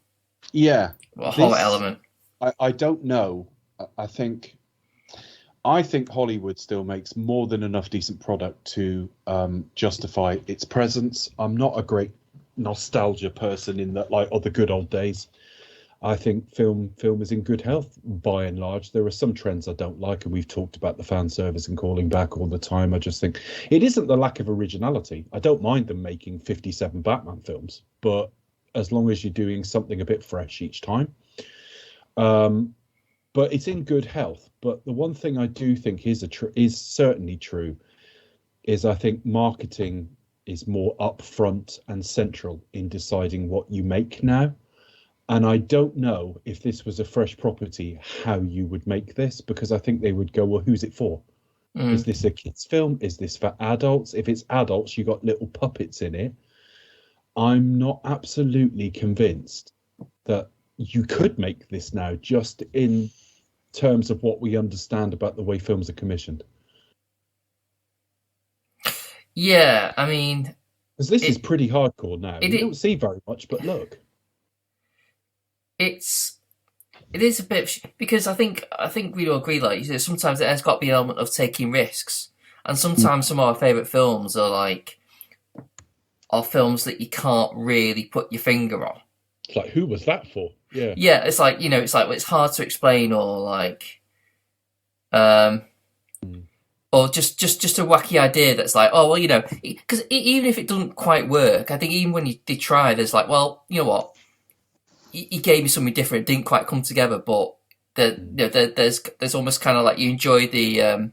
Yeah, horror element. I don't know. I think Hollywood still makes more than enough decent product to justify its presence. I'm not a great nostalgia person in that, like, the good old days. I think film is in good health by and large. There are some trends I don't like, and we've talked about the fan service and calling back all the time. I just think it isn't the lack of originality. I don't mind them making 57 Batman films, but as long as you're doing something a bit fresh each time. but it's in good health. But the one thing I do think is certainly true is I think marketing is more upfront and central in deciding what you make now. And I don't know if this was a fresh property, how you would make this, because I think they would go, well, who's it for? Is this a kids' film? Is this for adults? If it's adults, you got little puppets in it. I'm not absolutely convinced that you could make this now, just in terms of what we understand about the way films are commissioned. Yeah, I mean, because this is pretty hardcore now. You don't see very much, but look, it is a bit, because I think we all agree, like you said, sometimes it has got to be an element of taking risks, and sometimes some of our favourite films are films that you can't really put your finger on. It's like, who was that for? Yeah. Yeah, it's like, it's hard to explain, or or just a wacky idea that's like, oh, well, because even if it doesn't quite work, I think even when they try, there's like, well, you know what, he gave me something different, it didn't quite come together, but there's almost kind of like you enjoy the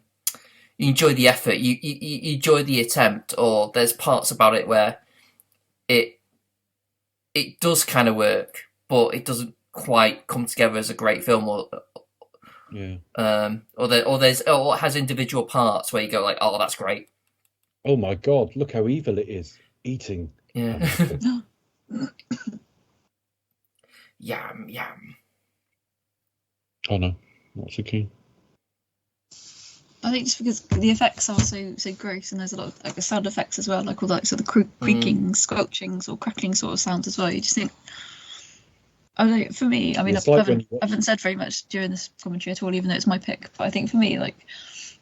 effort, you enjoy the attempt, or there's parts about it where it does kind of work, but it doesn't quite come together as a great film, or it has individual parts where you go like, oh, that's great. Oh my God, look how evil it is, eating. Yeah. Yum. Oh no, what's the key? I think just because the effects are so gross, and there's a lot of sound effects as well, like all that sort of creaking, squelchings, or crackling sort of sounds as well. You just think, I don't know, for me, I mean, I haven't said very much during this commentary at all, even though it's my pick. But I think for me,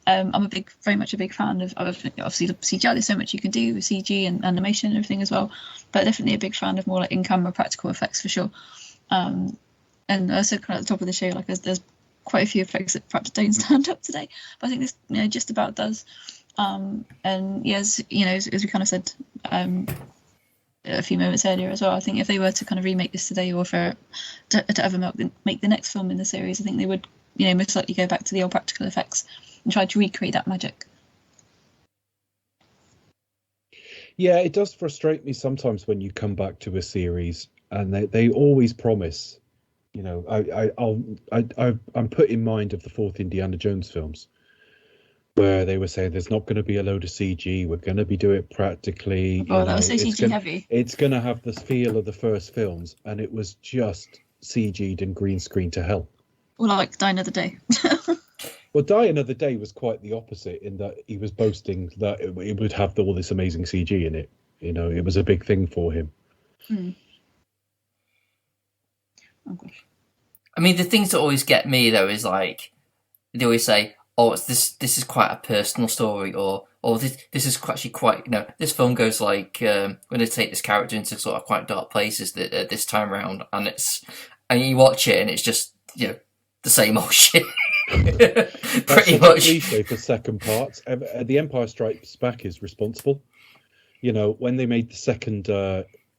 I'm very much a big fan of obviously the CGI. There's so much you can do with CG and animation and everything as well. But definitely a big fan of more like in-camera practical effects for sure. And also kind of at the top of the show, there's quite a few effects that perhaps don't stand up today, but I think this just about does. And as we kind of said a few moments earlier as well, I think if they were to kind of remake this today, or to ever make the next film in the series, I think they would most likely go back to the old practical effects and try to recreate that magic. Yeah, it does frustrate me sometimes when you come back to a series and they always promise. I'm put in mind of the fourth Indiana Jones films, where they were saying there's not going to be a load of CG. We're going to be doing it practically. Oh, that was so CG heavy. It's going to have the feel of the first films, and it was just CG'd and green screen to hell. Or like Die Another Day. Well, Die Another Day was quite the opposite, in that he was boasting that it would have all this amazing CG in it. It was a big thing for him. Oh gosh. I mean, the things that always get me though is like they always say, "Oh, this is quite a personal story," or this is actually quite this film goes like we're going to take this character into sort of quite dark places this time around, and you watch it and it's just the same old shit. Pretty much. Cliche for second parts. The Empire Strikes Back is responsible. When they made the second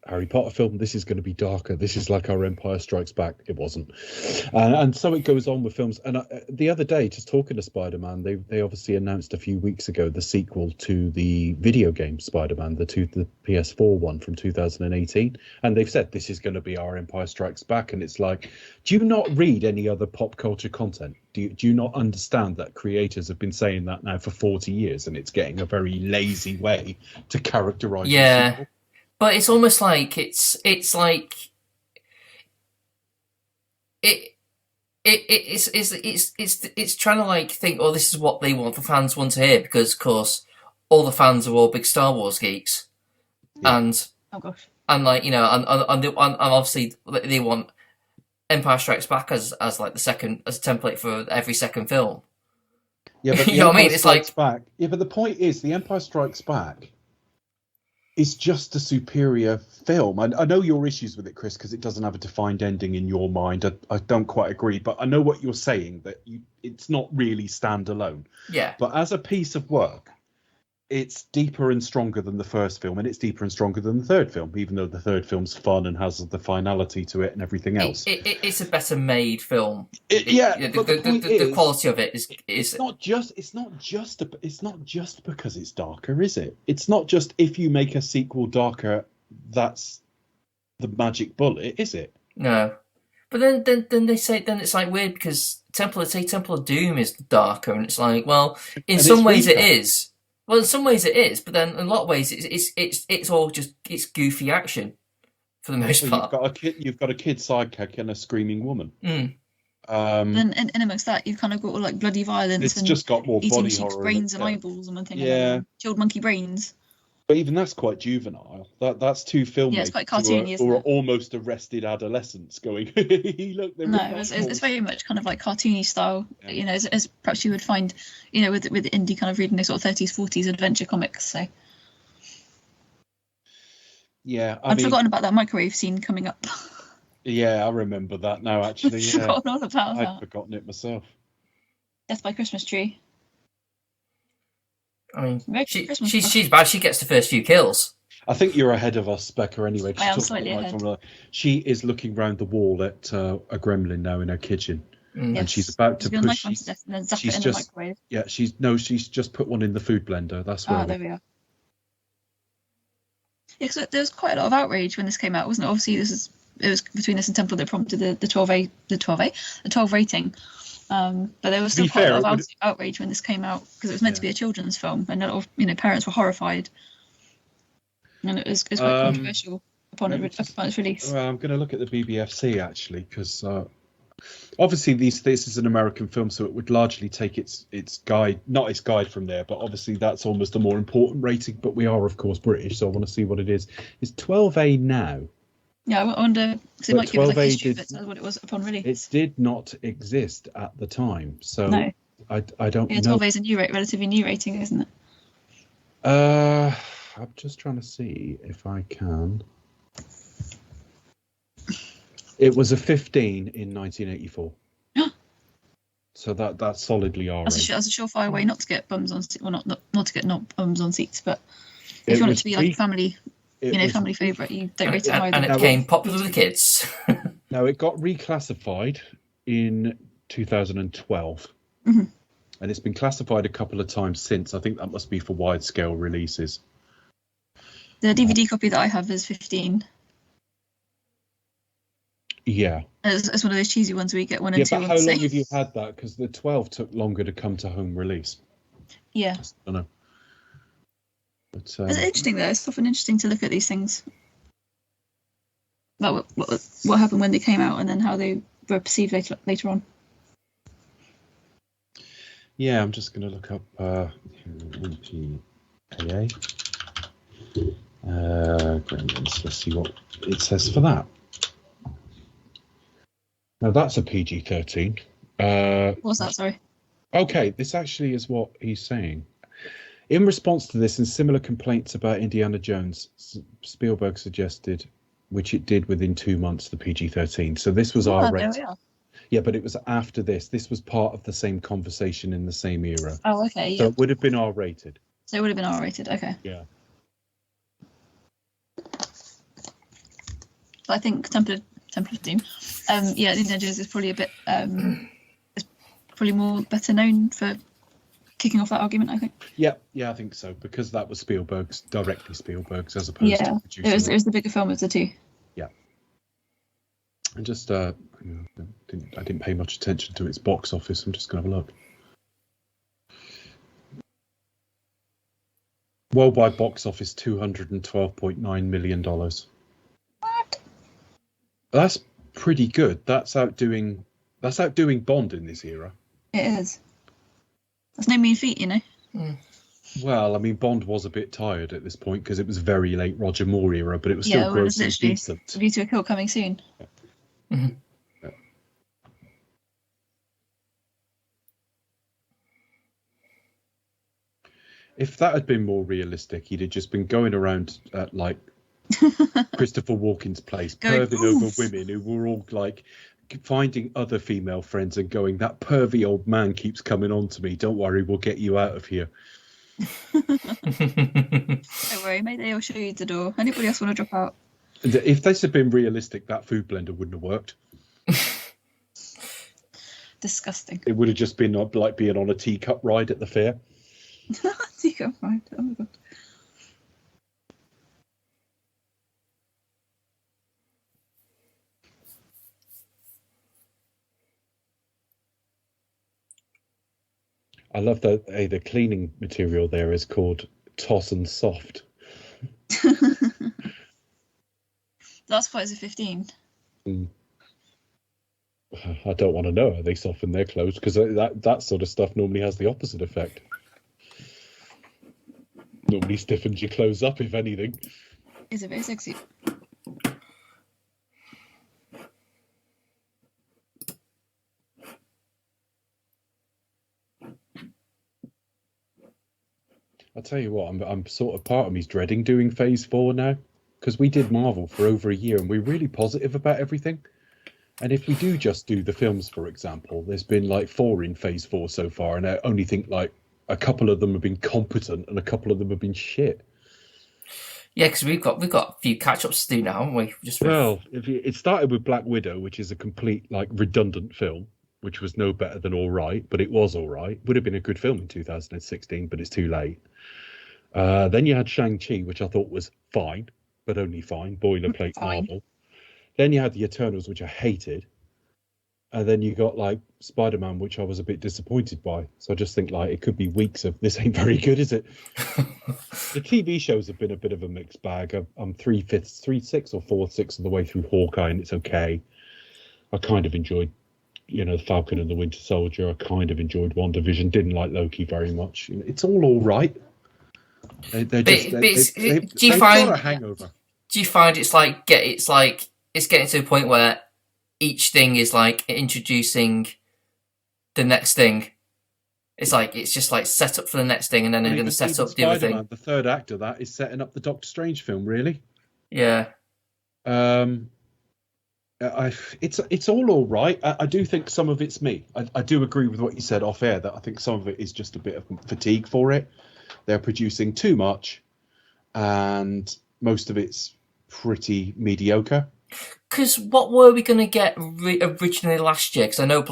Harry Potter film, this is going to be darker. This is like our Empire Strikes Back. It wasn't. And so it goes on with films. And the other day, just talking to Spider-Man, they obviously announced a few weeks ago the sequel to the video game Spider-Man, the PS4 one from 2018. And they've said this is going to be our Empire Strikes Back. And it's like, do you not read any other pop culture content? Do you not understand that creators have been saying that now for 40 years and it's getting a very lazy way to characterize the sequel? But it's almost like it's trying to think, oh, this is what the fans want to hear, because of course all the fans are all big Star Wars geeks, and oh gosh, and and obviously they want Empire Strikes Back as like the second, as a template for every second film. Yeah, but you know what I mean? It's like back. Yeah, but the point is, the Empire Strikes Back is just a superior film. I know your issues with it, Chris, because it doesn't have a defined ending in your mind. I don't quite agree, but I know what you're saying, that it's not really standalone. Yeah. But as a piece of work, it's deeper and stronger than the first film, and it's deeper and stronger than the third film, even though the third film's fun and has the finality to it and everything else. It's a better made film. The quality of it is. It's not just because it's darker, is it? It's not just if you make a sequel darker, that's the magic bullet, is it? No, but then they say it's like weird because Temple of Doom is darker, and it's like, well, in some ways it is. Well, in some ways it is, but then in a lot of ways it's all just goofy action for the most part. You've got a kid sidekick and a screaming woman. Mm. And in amongst that, you've kind of got like bloody violence. It's and just got more eating body sheep's horror. brains and eyeballs and one thing. Yeah, chilled monkey brains. But even that's quite juvenile. That's two filmmakers it's quite cartoony, who are almost arrested adolescents going, look, it's very much kind of like cartoony style, as perhaps you would find, with indie kind of reading those sort of 30s, 40s adventure comics. So yeah, I'd forgotten about that microwave scene coming up. Yeah, I remember that now, actually. I'd forgotten all about that. I'd forgotten it myself. Death by Christmas Tree. I mean, she's bad. She gets the first few kills. I think you're ahead of us, Becca, anyway. I am slightly ahead. She is looking round the wall at a gremlin now in her kitchen. Mm. And she's about to push... She's just... Yeah, she's just put one in the food blender. That's where... there we are. Yeah, because there was quite a lot of outrage when this came out, wasn't it? Obviously, it was between this and Temple that prompted the 12 rating. But there was still quite a lot of outrage when this came out because it was meant to be a children's film, and a lot of parents were horrified, and it was quite controversial upon its release. Well, I'm going to look at the BBFC actually because obviously this is an American film, so it would largely take its guide, not its guide from there, but obviously that's almost the more important rating. But we are of course British, so I want to see what it is. It's 12A now. Yeah, I wonder, because it might give us a history of it, what it was upon release. It did not exist at the time, so no. I don't know. 12A is a relatively new rating, isn't it? I'm just trying to see if I can. It was a 15 in 1984. So that's solidly R. That's a surefire way not to get bums on seats. Well, not to get bums on seats, but if you want it to be like family... family favourite, you don't rate it either. And it became popular with the kids. Now, it got reclassified in 2012. Mm-hmm. And it's been classified a couple of times since. I think that must be for wide-scale releases. The DVD copy that I have is 15. Yeah. It's one of those cheesy ones where you get 1 and 2 but how long have you had that? Because the 12 took longer to come to home release. Yeah. I don't know. But, it's interesting though. It's often interesting to look at these things, like what happened when they came out, and then how they were perceived later on. Yeah, I'm just going to look up NGPA Gremlins. Let's see what it says for that. Now that's a PG-13. What's that? Sorry. Okay, this actually is what he's saying. In response to this and similar complaints about Indiana Jones, Spielberg suggested, which it did within 2 months, the PG-13. So this was R-rated. Yeah, but it was after this. This was part of the same conversation in the same era. Oh, okay. So it would have been R-rated. So it would have been R-rated. Okay. Yeah. But I think Temple of Doom. Indiana Jones is probably a bit. Is probably more better known for kicking off that argument, I think. Yeah, I think so, because that was directly Spielberg's, as opposed to producing. It was the bigger film of the two. Yeah. And just, I didn't pay much attention to its box office. I'm just going to have a look. Worldwide box office, $212.9 million. What? That's pretty good. That's outdoing Bond in this era. It is. That's no mean feat, Mm. Well, I mean, Bond was a bit tired at this point because it was very late Roger Moore era, but it was still grossly decent. View to a Kill coming soon. Yeah. Mm-hmm. Yeah. If that had been more realistic, he'd have just been going around like Christopher Walken's place, perving over women who were all like finding other female friends and going, that pervy old man keeps coming on to me. Don't worry, we'll get you out of here. Don't worry, mate. They'll show you the door. Anybody else want to drop out? If this had been realistic, that food blender wouldn't have worked. Disgusting. It would have just been like being on a teacup ride at the fair. Teacup ride. Oh my god. I love that the cleaning material there is called Toss and Soft. That's why it's a 15. I don't want to know how they soften their clothes, because that sort of stuff normally has the opposite effect. Normally stiffens your clothes up, if anything. Is it very sexy? I'll tell you what, I'm sort of, part of me's dreading doing Phase 4 now, because we did Marvel for over a year and we're really positive about everything. And if we do just do the films, for example, there's been like 4 in Phase 4 so far, and I only think like a couple of them have been competent and a couple of them have been shit. Yeah, because we've got a few catch-ups to do now, haven't we? Well, it started with Black Widow, which is a complete like redundant film, which was no better than all right, but it was all right. Would have been a good film in 2016, but it's too late. Then you had Shang-Chi, which I thought was fine, but only fine, boilerplate Marvel. Then you had the Eternals, which I hated. And then you got like Spider-Man, which I was a bit disappointed by. So I just think like it could be weeks of this ain't very good, is it? The TV shows have been a bit of a mixed bag. I'm 3/6 or 4/6 of the way through Hawkeye, and it's okay. I kind of enjoyed, the Falcon and the Winter Soldier. I kind of enjoyed WandaVision. Didn't like Loki very much. It's all right. They've got a hangover. Do you find it's getting to a point where each thing is like introducing the next thing? It's just like set up for the next thing, and then they're going to set up the other thing. The third act of that is setting up the Doctor Strange film, really. Yeah. It's all right. I do think some of it's me. I do agree with what you said off air, that I think some of it is just a bit of fatigue for it. They're producing too much, and most of it's pretty mediocre. Because what were we going to get originally last year? Because I know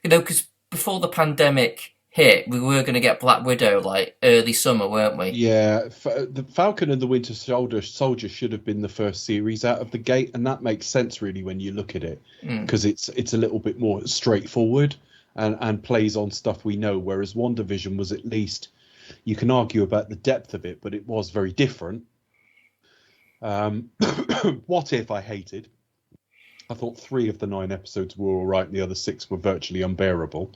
because before the pandemic hit, we were going to get Black Widow like early summer, weren't we? Yeah, the Falcon and the Winter Soldier should have been the first series out of the gate, and that makes sense really when you look at it, because it's a little bit more straightforward and plays on stuff we know. Whereas WandaVision was, at least, you can argue about the depth of it, but it was very different. What If I hated. I thought 3 of the 9 episodes were all right, and the other 6 were virtually unbearable.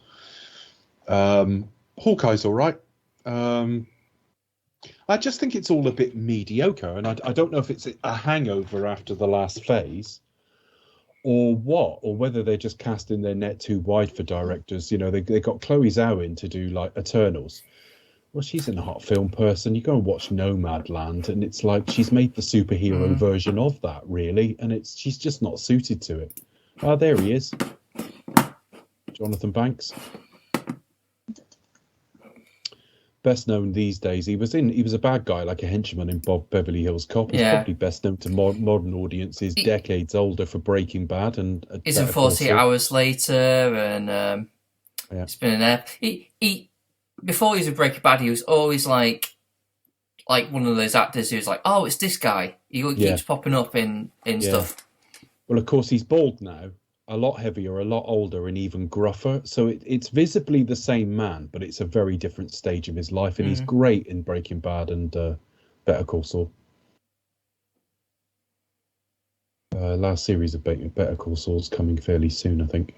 Hawkeye's all right. I just think it's all a bit mediocre, and I don't know if it's a hangover after the last phase or what, or whether they're just casting their net too wide for directors. They got Chloe Zhao in to do like Eternals. Well, she's an art film person. You go and watch Nomadland, and it's like she's made the superhero version of that, really, and she's just not suited to it. Oh, there he is, Jonathan Banks. Best known these days, he was a bad guy, like a henchman in Beverly Hills Cop. He's probably best known to modern audiences, decades older, for Breaking Bad and. He's in 48 Hours Later, and he's been in there. He before he was in Breaking Bad, he was always like one of those actors who's like, oh, it's this guy. He keeps popping up in stuff. Well, of course, he's bald now, a lot heavier, a lot older, and even gruffer. So it's visibly the same man, but it's a very different stage of his life, and he's great in Breaking Bad and Better Call Saul. Last series of Better Call Saul's coming fairly soon, I think.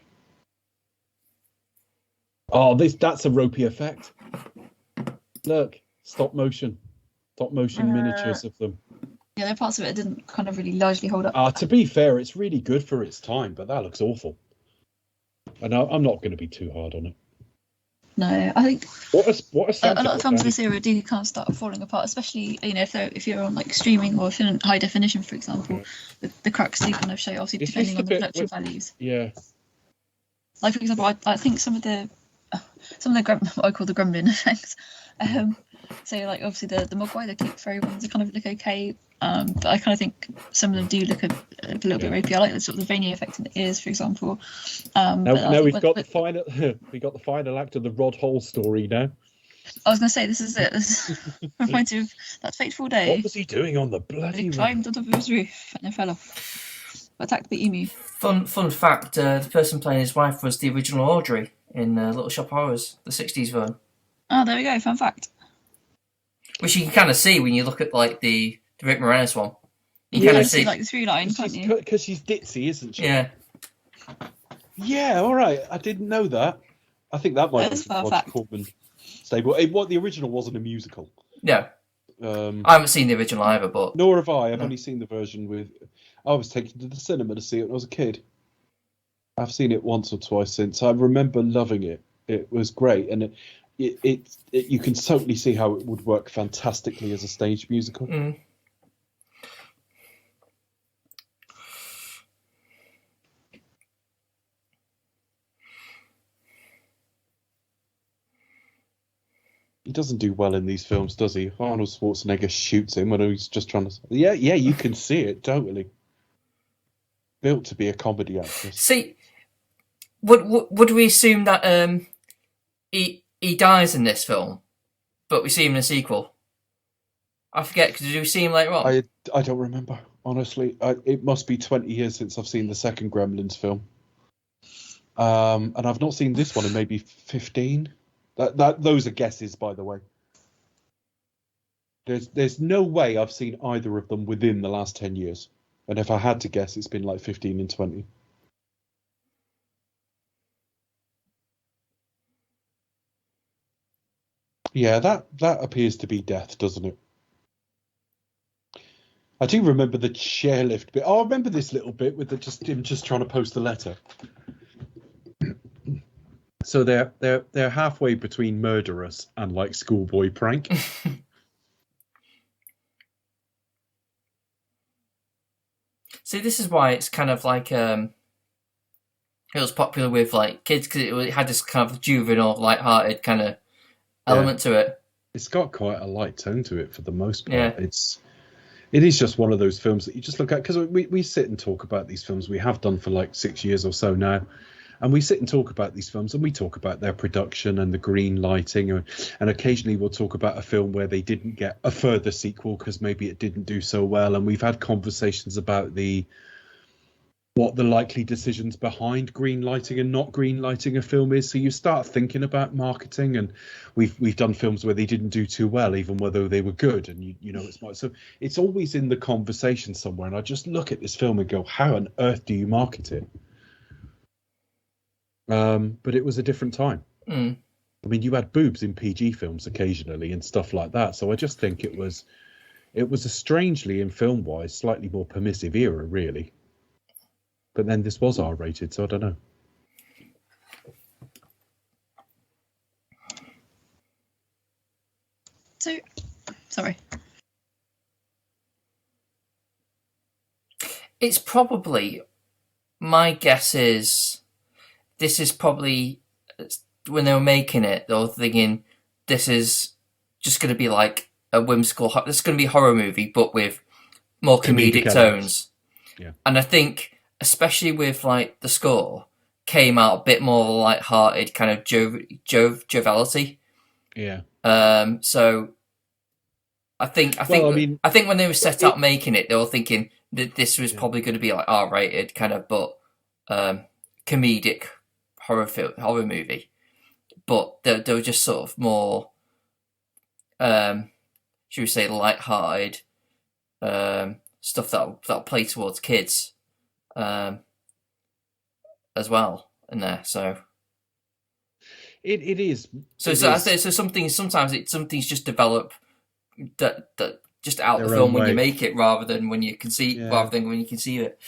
Oh, that's a ropey effect. Look, stop motion miniatures of them. Yeah, there are parts of it that didn't kind of really largely hold up. To be fair, it's really good for its time, but that looks awful. And I'm not going to be too hard on it. No, I think what a lot of films of this era do kind of start falling apart, especially if you're on like streaming or if you're in high definition, for example. The cracks do kind of show, obviously, depending on the production values. Yeah. Like, for example, I think some of the what I call the gremlin effects say, like, obviously the Mogwai, the Keep Fairy ones, they kind of look okay. But I kind of think some of them do look a little bit ropey. I like the sort of the veiny effect in the ears, for example. Now we've got the final. We got the final act of the Rod Hole story now. I was going to say, this is it. This reminds you of that fateful day. What was he doing on the bloody He roof? climbed on top of his roof and then fell off. Attacked the emu. Fun fact: the person playing his wife was the original Audrey in Little Shop Horrors, the '60s version. Oh, there we go. Fun fact. Which you can kind of see when you look at like the Rick Moranis one. You You kind can of see, like the through line, can't you? Because she's ditzy, isn't she? yeah. Yeah, all right. I didn't know that. I think that might That's be far Roger fact. Corman stable. What the original wasn't a musical. No, I haven't seen the original either, but Nor have I. I've only seen the version with. I was taken to the cinema to see it when I was a kid. I've seen it once or twice since. I remember loving it. It was great, and it you can totally see how it would work fantastically as a stage musical. He doesn't do well in these films, does he? Arnold Schwarzenegger shoots him when he's just trying to. Yeah, you can see it totally. Built to be a comedy actress. see, would we assume that he dies in this film, but we see him in a sequel? I forget, because did we see him later on? I don't remember, honestly. It must be 20 years since I've seen the second Gremlins film. And I've not seen this one in maybe 15. Those are guesses, by the way. There's no way I've seen either of them within the last 10 years. And if I had to guess, it's been like 15 and 20. Yeah, that appears to be death, doesn't it? I do remember the chairlift bit. Oh, I remember this little bit with him just trying to post the letter. So they're halfway between murderous and like schoolboy prank. See, this is why it's kind of like it was popular with like kids, because it had this kind of juvenile, light-hearted kind of element to it. It's got quite a light tone to it for the most part. Yeah. It is just one of those films that you just look at, because we sit and talk about these films. We have done for like 6 years or so now. And we sit and talk about these films, and we talk about their production and the green lighting. And occasionally we'll talk about a film where they didn't get a further sequel because maybe it didn't do so well. And we've had conversations about what the likely decisions behind green lighting and not green lighting a film is. So you start thinking about marketing, and we've done films where they didn't do too well, even whether they were good. And you know, so it's always in the conversation somewhere. And I just look at this film and go, how on earth do you market it? But it was a different time. I mean, you had boobs in PG films occasionally and stuff like that. So I just think it was a strangely, in film wise, slightly more permissive era, really. But then this was R-rated, so I don't know. So, sorry. It's probably, my guess is, this is probably, when they were making it, they were thinking, this is just going to be like a whimsical, this is going to be a horror movie, but with more comedic tones. Yeah. And I think, especially with like the score, came out a bit more light-hearted, kind of joviality. Yeah. So I think when they were set up making it, they were thinking that this was probably going to be like R-rated, kind of, but comedic horror movie. But they were just sort of more, should we say, light-hearted stuff that'll play towards kids. As well in there, so it is. So something's just develop that just out Their the film own when way. you make it, rather than when you conceive it.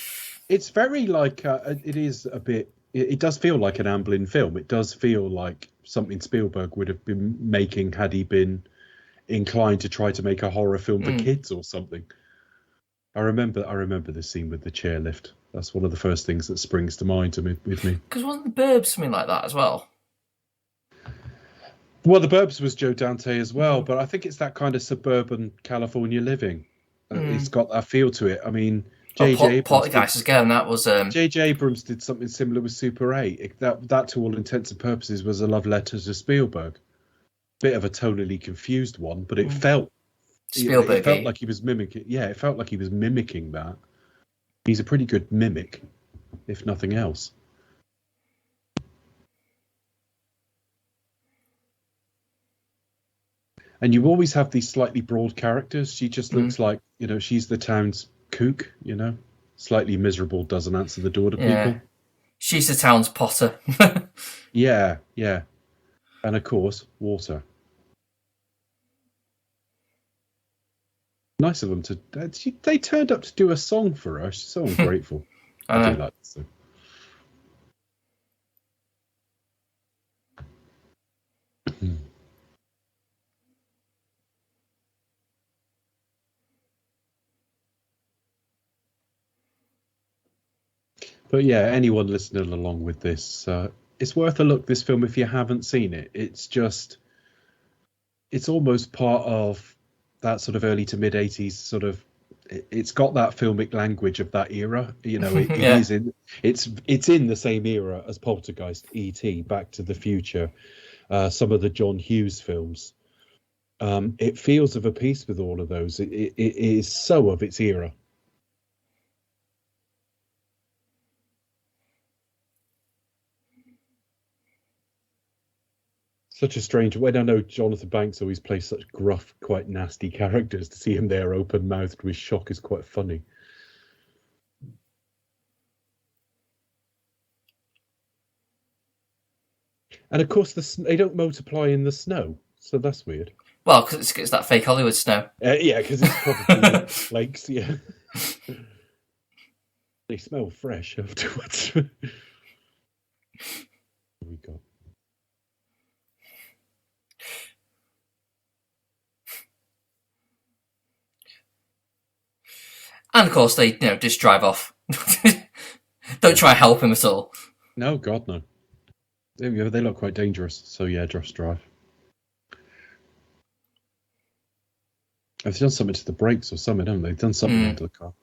It's very like it is a bit. It does feel like an Amblin film. It does feel like something Spielberg would have been making had he been inclined to try to make a horror film for kids or something. I remember the scene with the chairlift. That's one of the first things that springs to mind with me. Because wasn't the Burbs something like that as well? Well, The Burbs was Joe Dante as well, but I think it's that kind of suburban California living. It's got that feel to it. I mean, Poltergeist again. That was J.J. Abrams did something similar with Super 8. That, to all intents and purposes, was a love letter to Spielberg. Bit of a tonally confused one, but it felt Spielberg. It felt like he was mimicking. Yeah, it felt like he was mimicking that. He's a pretty good mimic, if nothing else. And you always have these slightly broad characters. She just looks like, she's the town's kook, slightly miserable, doesn't answer the door to people. She's the town's Potter. Yeah. And of course, water. Nice of them to. They turned up to do a song for her. She's so ungrateful. I do like this. But yeah, anyone listening along with this, it's worth a look. This film, if you haven't seen it, it's almost part of that sort of early to mid 80s sort of. It's got that filmic language of that era. It's in the same era as Poltergeist, E.T., Back to the Future, some of the John Hughes films. It feels of a piece with all of those. It is so of its era. Such a strange. When I know Jonathan Banks always plays such gruff, quite nasty characters, to see him there open-mouthed with shock is quite funny. And of course, they don't multiply in the snow, so that's weird. Well, because it's that fake Hollywood snow. Yeah, because it's probably flakes. Yeah, they smell fresh afterwards. Here we go. And of course, they just drive off. Don't try and help him at all. No, God, no. They look quite dangerous. So yeah, just drive. They've done something to the brakes or something, haven't they? They've done something to the car.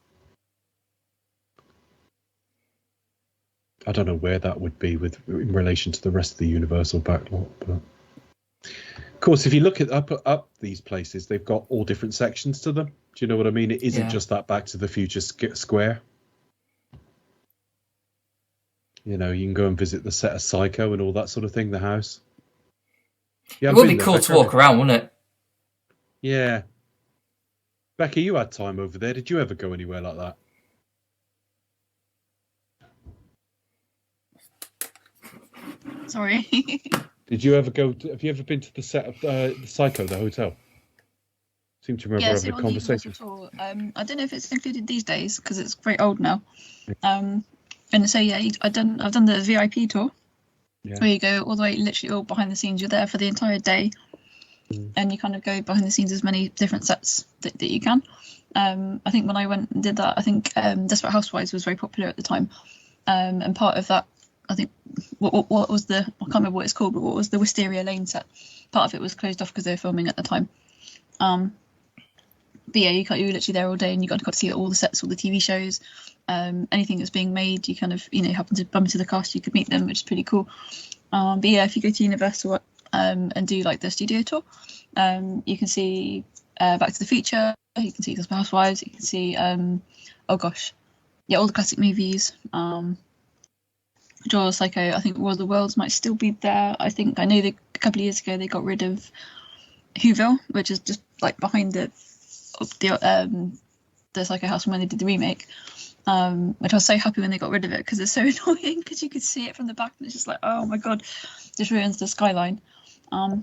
I don't know where that would be in relation to the rest of the Universal backlot, but of course, if you look at up these places, they've got all different sections to them. Do you know what I mean? It isn't just that Back to the Future square. You can go and visit the set of Psycho and all that sort of thing, the house. Yeah, it would be cool to walk around, wouldn't it? Yeah. Becca, you had time over there. Did you ever go anywhere like that? Sorry. Did you ever go? Have you ever been to the set of the Psycho, the hotel? Seem to remember having a conversation. Tour, I don't know if it's included these days because it's very old now. And so I've done the VIP tour, where you go all the way, literally all behind the scenes. You're there for the entire day, and you kind of go behind the scenes as many different sets that you can. I think when I went and did that, I think Desperate Housewives was very popular at the time, and part of that, I think, what was I can't remember what it's called, but what was the Wisteria Lane set? Part of it was closed off because they were filming at the time. But yeah, you were literally there all day, and you got to see all the sets, all the TV shows, anything that's being made. You kind of happen to bump into the cast, you could meet them, which is pretty cool. But yeah, if you go to Universal and do like the studio tour, you can see Back to the Future, you can see the Housewives, you can see all the classic movies. Jaws, Psycho. I think War of the Worlds might still be there. I know that a couple of years ago they got rid of Whoville, which is just like behind the Psycho house from when they did the remake, which I was so happy when they got rid of it because it's so annoying because you could see it from the back and it's just like, oh my god, just ruins the skyline. But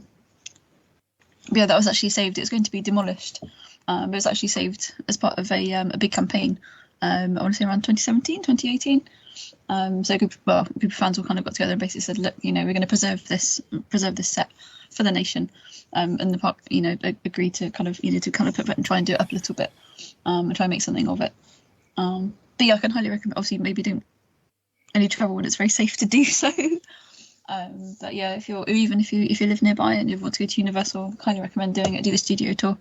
yeah, that was actually saved. It was going to be demolished, but it was actually saved as part of a big campaign. I want to say around 2017, 2018. So a group of fans all kind of got together and basically said, look, we're going to preserve this set for the nation, and the park, agreed to kind of put it and try and do it up a little bit, and try and make something of it. But yeah, I can highly recommend. Obviously, maybe don't only travel when it's very safe to do so. But yeah, if you live nearby and you want to go to Universal, highly recommend doing it. Do the studio tour.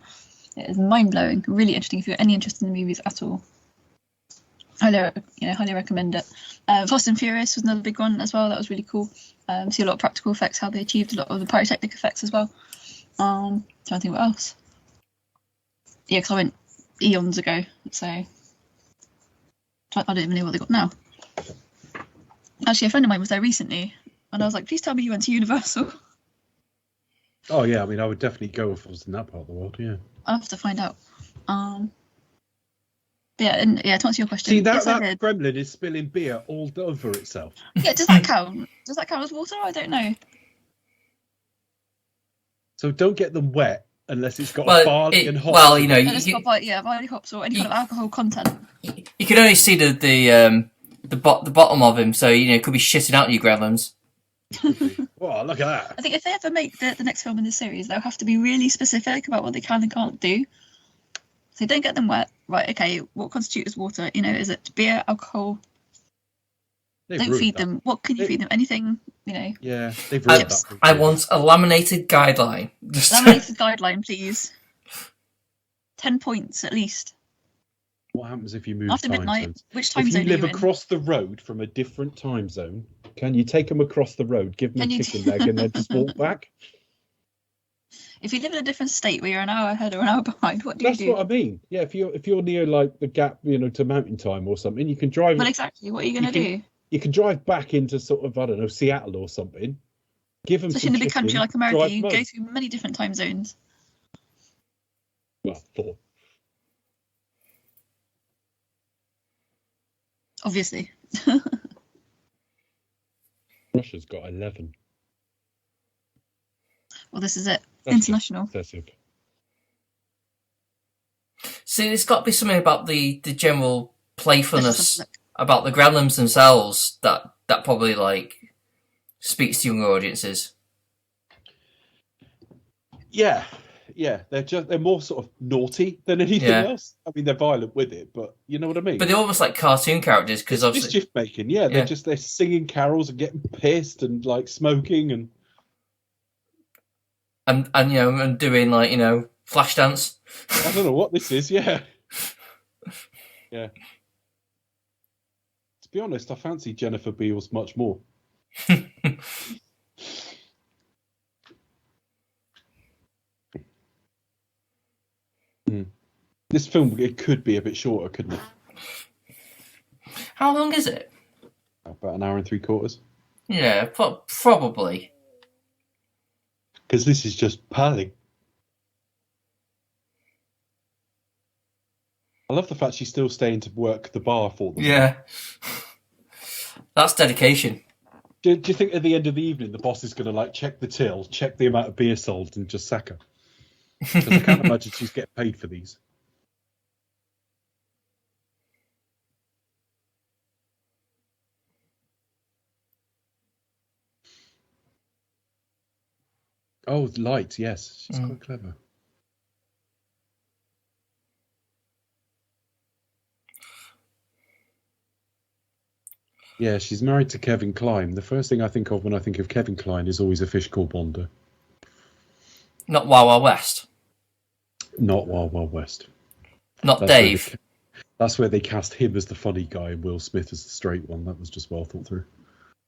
It is mind blowing, really interesting. If you're any interested in the movies at all, highly recommend it. Fast and Furious was another big one as well. That was really cool. See a lot of practical effects, how they achieved a lot of the pyrotechnic effects as well. Trying to think what else. Yeah, because I went eons ago, so I don't even know what they got now. Actually, a friend of mine was there recently, and I was like, please tell me you went to Universal. Oh yeah, I mean, I would definitely go if I was in that part of the world. Yeah. I'll have to find out. To answer your question. See, that yes, I did. gremlin is spilling beer all over itself. Yeah, does that count? Does that count as water? I don't know. So don't get them wet unless it's got barley and hops. Well, you know, It's got barley hops or any kind of alcohol content. You can only see the bottom of him, so you know, it could be shitting out you gremlins. Wow, look at that. I think if they ever make the next film in this series, they'll have to be really specific about what they can and can't do. So don't get them wet. Right, okay, what constitutes water? You know, is it beer, alcohol? Don't feed them. What can you feed them? Anything, you know? Yeah, they've ruined that. I want a laminated guideline. Laminated guideline, please. 10 points at least. What happens if you move after time midnight? zones? Which time zone If you are you live in? across the road from a different time zone, can you take them across the road, give them a chicken leg, and then just walk back? If you live in a different state where you're an hour ahead or an hour behind, what do you do? That's what I mean. Yeah, if you're near like the gap, you know, to Mountain Time or something, you can drive. Well, exactly. What are you going to do? You can drive back into sort of, I don't know, Seattle or something. Give them Especially some in a big chicken, country like America, you home. go through many different time zones. Well, 4. Obviously. Russia's got 11. Well, this is it. That's International. Excessive. See, there's got to be something about the general playfulness about the gremlins themselves that probably like speaks to younger audiences. Yeah, they're more sort of naughty than anything else. I mean, they're violent with it, but you know what I mean. But they're almost like cartoon characters because obviously mischief making. Yeah, they're singing carols and getting pissed and like smoking and you know, and doing like, you know, flash dance. I don't know what this is. Yeah. To be honest, I fancy Jennifer Beals much more. This film, it could be a bit shorter, couldn't it? How long is it? About an hour and 3/4. Yeah, probably. Because this is just palling. I love the fact she's still staying to work the bar for them. Yeah. That's dedication. Do you think at the end of the evening the boss is going to like check the till, check the amount of beer sold, and just sack her? Because I can't imagine she's getting paid for these. Oh, light, yes. She's quite clever. Yeah, she's married to Kevin Kline. The first thing I think of when I think of Kevin Kline is always A Fish Called Wanda. Not Wild Wild West. Not Wild Wild West. Not Dave. That's where they cast him as the funny guy and Will Smith as the straight one. That was just well thought through.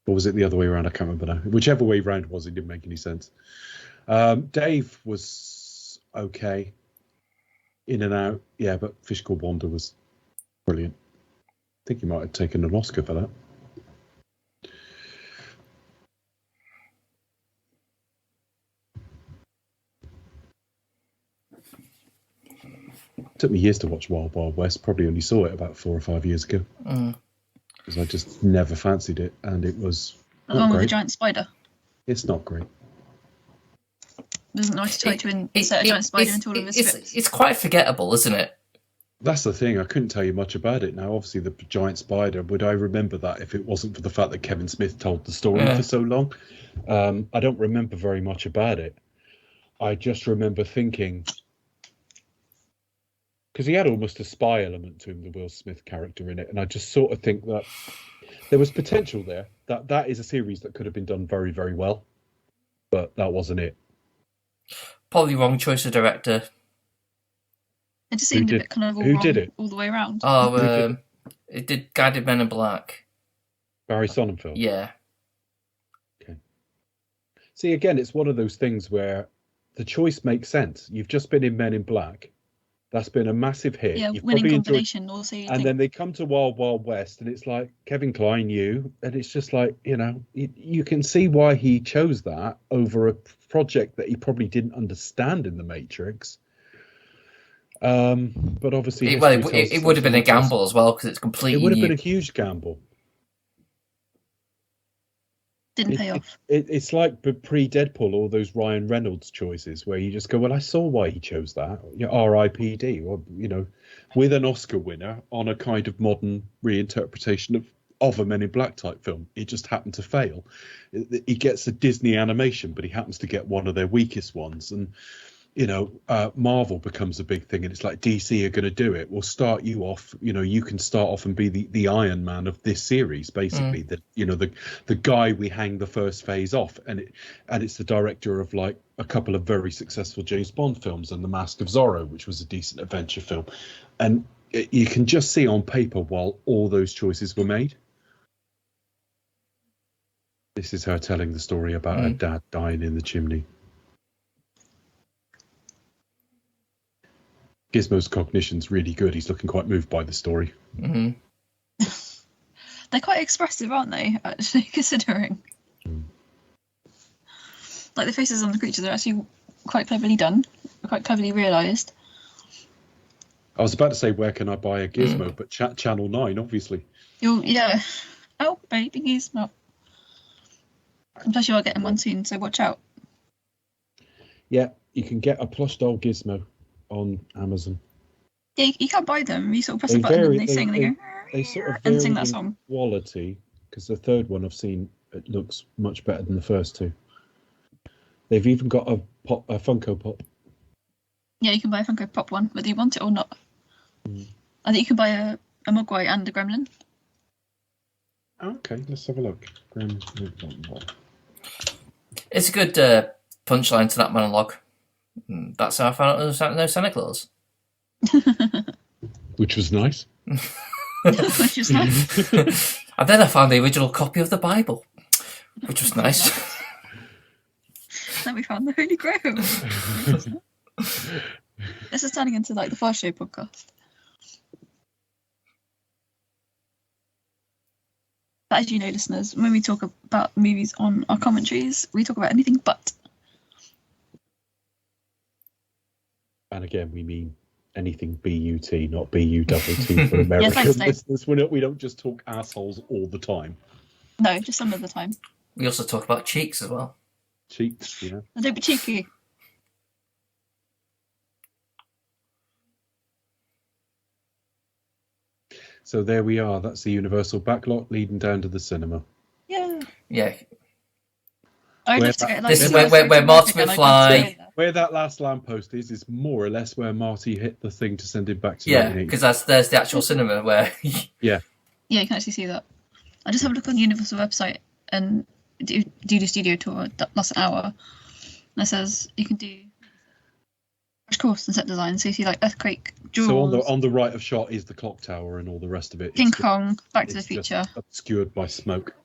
Or was it the other way around? I can't remember now. Whichever way around it was, it didn't make any sense. Dave was okay. In and out. Yeah, but Fish Called Wanda was brilliant. I think he might have taken an Oscar for that. It took me years to watch Wild Wild West. Probably only saw it about 4 or 5 years ago. Because I just never fancied it, and it was the one with the giant spider. It's not great. Doesn't like to try to insert a giant spider into all of his scripts. It's quite forgettable, isn't it? That's the thing. I couldn't tell you much about it now. Obviously, the giant spider. Would I remember that if it wasn't for the fact that Kevin Smith told the story for so long? I don't remember very much about it. I just remember thinking, because he had almost a spy element to him, the Will Smith character in it, and I just sort of think that there was potential there. That is a series that could have been done very, very well, but that wasn't it. Probably wrong choice of director. It just seemed a bit kind of all Who wrong did it? all the way around. Oh, it did Guided Men in Black. Barry Sonnenfeld. Yeah. Okay. See, again, it's one of those things where the choice makes sense. You've just been in Men in Black. That's been a massive hit. Yeah, You've winning probably combination. Also, and then they come to Wild Wild West, and it's like Kevin Kline, and it's just like, you can see why he chose that over a project that he probably didn't understand in The Matrix. But obviously, it would have been a gamble as well, because it's completely. It would have new. been a huge gamble. Didn't pay off. It's like pre-Deadpool, all those Ryan Reynolds choices where you just go, well, I saw why he chose that. R.I.P.D. Or with an Oscar winner on a kind of modern reinterpretation of a Men in Black type film. It just happened to fail. He gets a Disney animation, but he happens to get one of their weakest ones. And Marvel becomes a big thing, and it's like DC are going to do it. We'll start you off. You can start off and be the Iron Man of this series, basically. The guy we hang the first phase off, and it's the director of like a couple of very successful James Bond films and The Mask of Zorro, which was a decent adventure film, and you can just see on paper while all those choices were made. This is her telling the story about her dad dying in the chimney. Gizmo's cognition's really good. He's looking quite moved by the story. Mm-hmm. They're quite expressive, aren't they, actually, considering? Like, the faces on the creatures are actually quite cleverly done, quite cleverly realised. I was about to say, where can I buy a Gizmo? But Channel 9, obviously. Yeah. Oh, baby Gizmo. And plus you are getting one soon, so watch out. Yeah, you can get a plush doll Gizmo on Amazon. Yeah, you can't buy them. You sort of press a button and they sing and they go they sort of and sing that song. Quality, because the third one I've seen, it looks much better than the first two. They've even got a Funko Pop. Yeah, you can buy a Funko Pop one, whether you want it or not. I think you can buy a Mogwai and a Gremlin. Okay, let's have a look. It's a good punchline to that monologue. That's how I found out there was no Santa Claus. Which was nice. Which is nice. And then I found the original copy of the Bible, which was nice. Then we found the Holy Grail. This is turning into like the Fast Show podcast. But as you know, listeners, when we talk about movies on our commentaries, we talk about anything but. And again, we mean anything B-U-T, not B-U-double-T for American listeners. We don't just talk assholes all the time. No, just some of the time. We also talk about cheeks as well. Cheeks, yeah. Don't be cheeky. So there we are. That's the Universal backlot leading down to the cinema. Yeah. Yeah. I'd love to get this is where Marty McFly. Where that last lamppost is more or less where Marty hit the thing to send him back to. Yeah, because there's the actual cinema where. Yeah. Yeah, you can actually see that. I just have a look on the Universal website and do the studio tour. That lasts an hour. And it says you can do crash course in set design. So you see like Earthquake, Jaws. So on the right of shot is the clock tower and all the rest of it. King Kong, Back to the Future. Just obscured by smoke.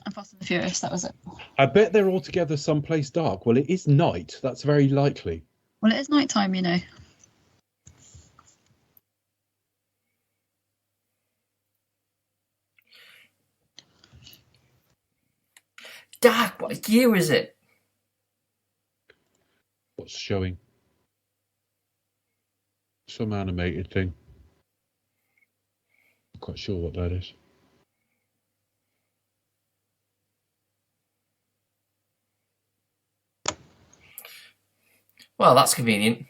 And Fast and the Furious, that was it. I bet they're all together someplace dark. Well, it is night. That's very likely. Well, it is night time, you know. Dak, what year is it? What's showing? Some animated thing. Not quite sure what that is. Well, that's convenient.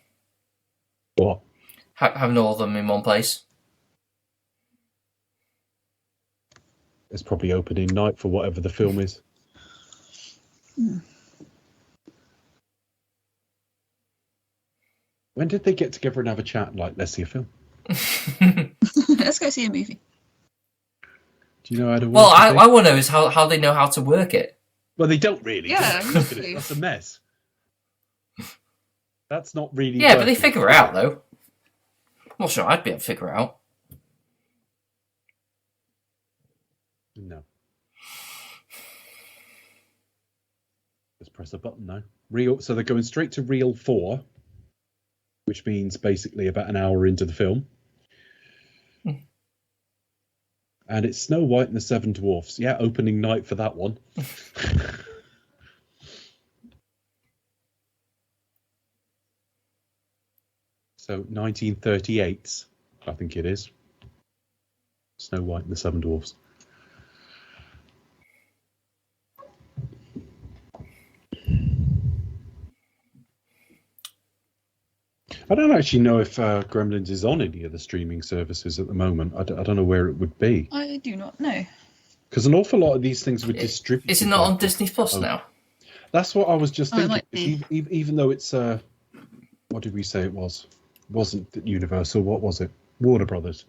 What? Having all of them in one place. It's probably opening night for whatever the film is. When did they get together and have a chat? Like, let's see a film. Let's go see a movie. Do you know how to work Well, it? I want to know is how they know how to work it. Well, they don't really. Yeah, do they? Look at it. exactly. That's a mess. That's not really. Yeah, but they working. figure it out, though. I'm not sure I'd be able to figure it out. No. Just press a button now. Reel. So they're going straight to reel 4, which means basically about an hour into the film. And it's Snow White and the Seven Dwarfs. Yeah, opening night for that one. So 1938, I think it is. Snow White and the Seven Dwarfs. I don't actually know if Gremlins is on any of the streaming services at the moment. I don't know where it would be. I do not know. Because an awful lot of these things were distributed. Is it not on by- Disney Plus now? That's what I was just Oh, it thinking. might be. Even though it's what did we say it was? Wasn't Universal? What was it? Warner Brothers.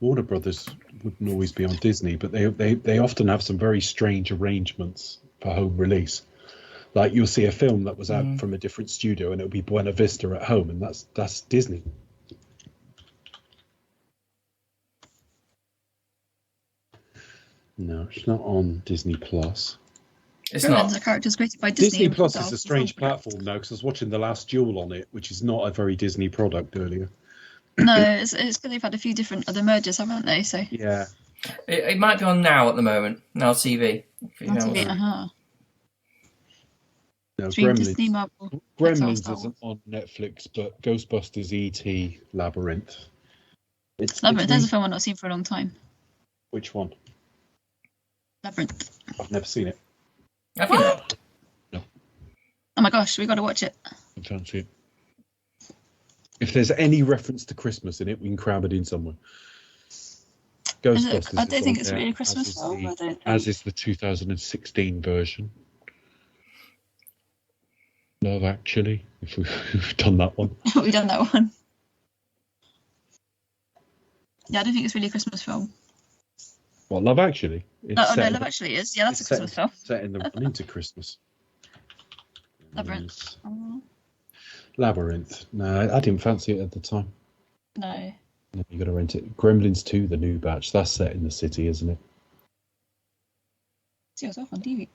Warner Brothers wouldn't always be on Disney, but they often have some very strange arrangements for home release. Like you'll see a film that was out from a different studio, and it'll be Buena Vista at home, and that's Disney. No, it's not on Disney Plus. It's Gremlins not. are characters created by Disney. Disney Plus is themselves. a strange platform now because I was watching The Last Duel on it, which is not a very Disney product earlier. No, it's because they've had a few different other mergers, haven't they? So Yeah. It might be on Now at the moment. Now TV. If you know. TV, No, Between Disney, Marvel, Gremlins Star isn't on Netflix, but Ghostbusters, E.T., Labyrinth. Labyrinth. There's a film I've not seen for a long time. Which one? Labyrinth. I've never seen it. Have you not? Oh my gosh, we got to watch it. I can't see it. If there's any reference to Christmas in it, we can cram it in somewhere. Ghostbusters. I don't is think on it's there, really a Christmas film. I don't as is the 2016 version. Love Actually, if we've done that one. We've done that one. Yeah, I don't think it's really a Christmas film. Well, Love Actually. It's No, set in Love the- Actually is. Yeah, that's a it's set- Christmas film. Set in the run into Christmas. Labyrinth. Oh, Labyrinth. No, I didn't fancy it at the time. no. No, you got to rent it. Gremlins 2, the new batch. That's set in the city, isn't it? See what's off on TV.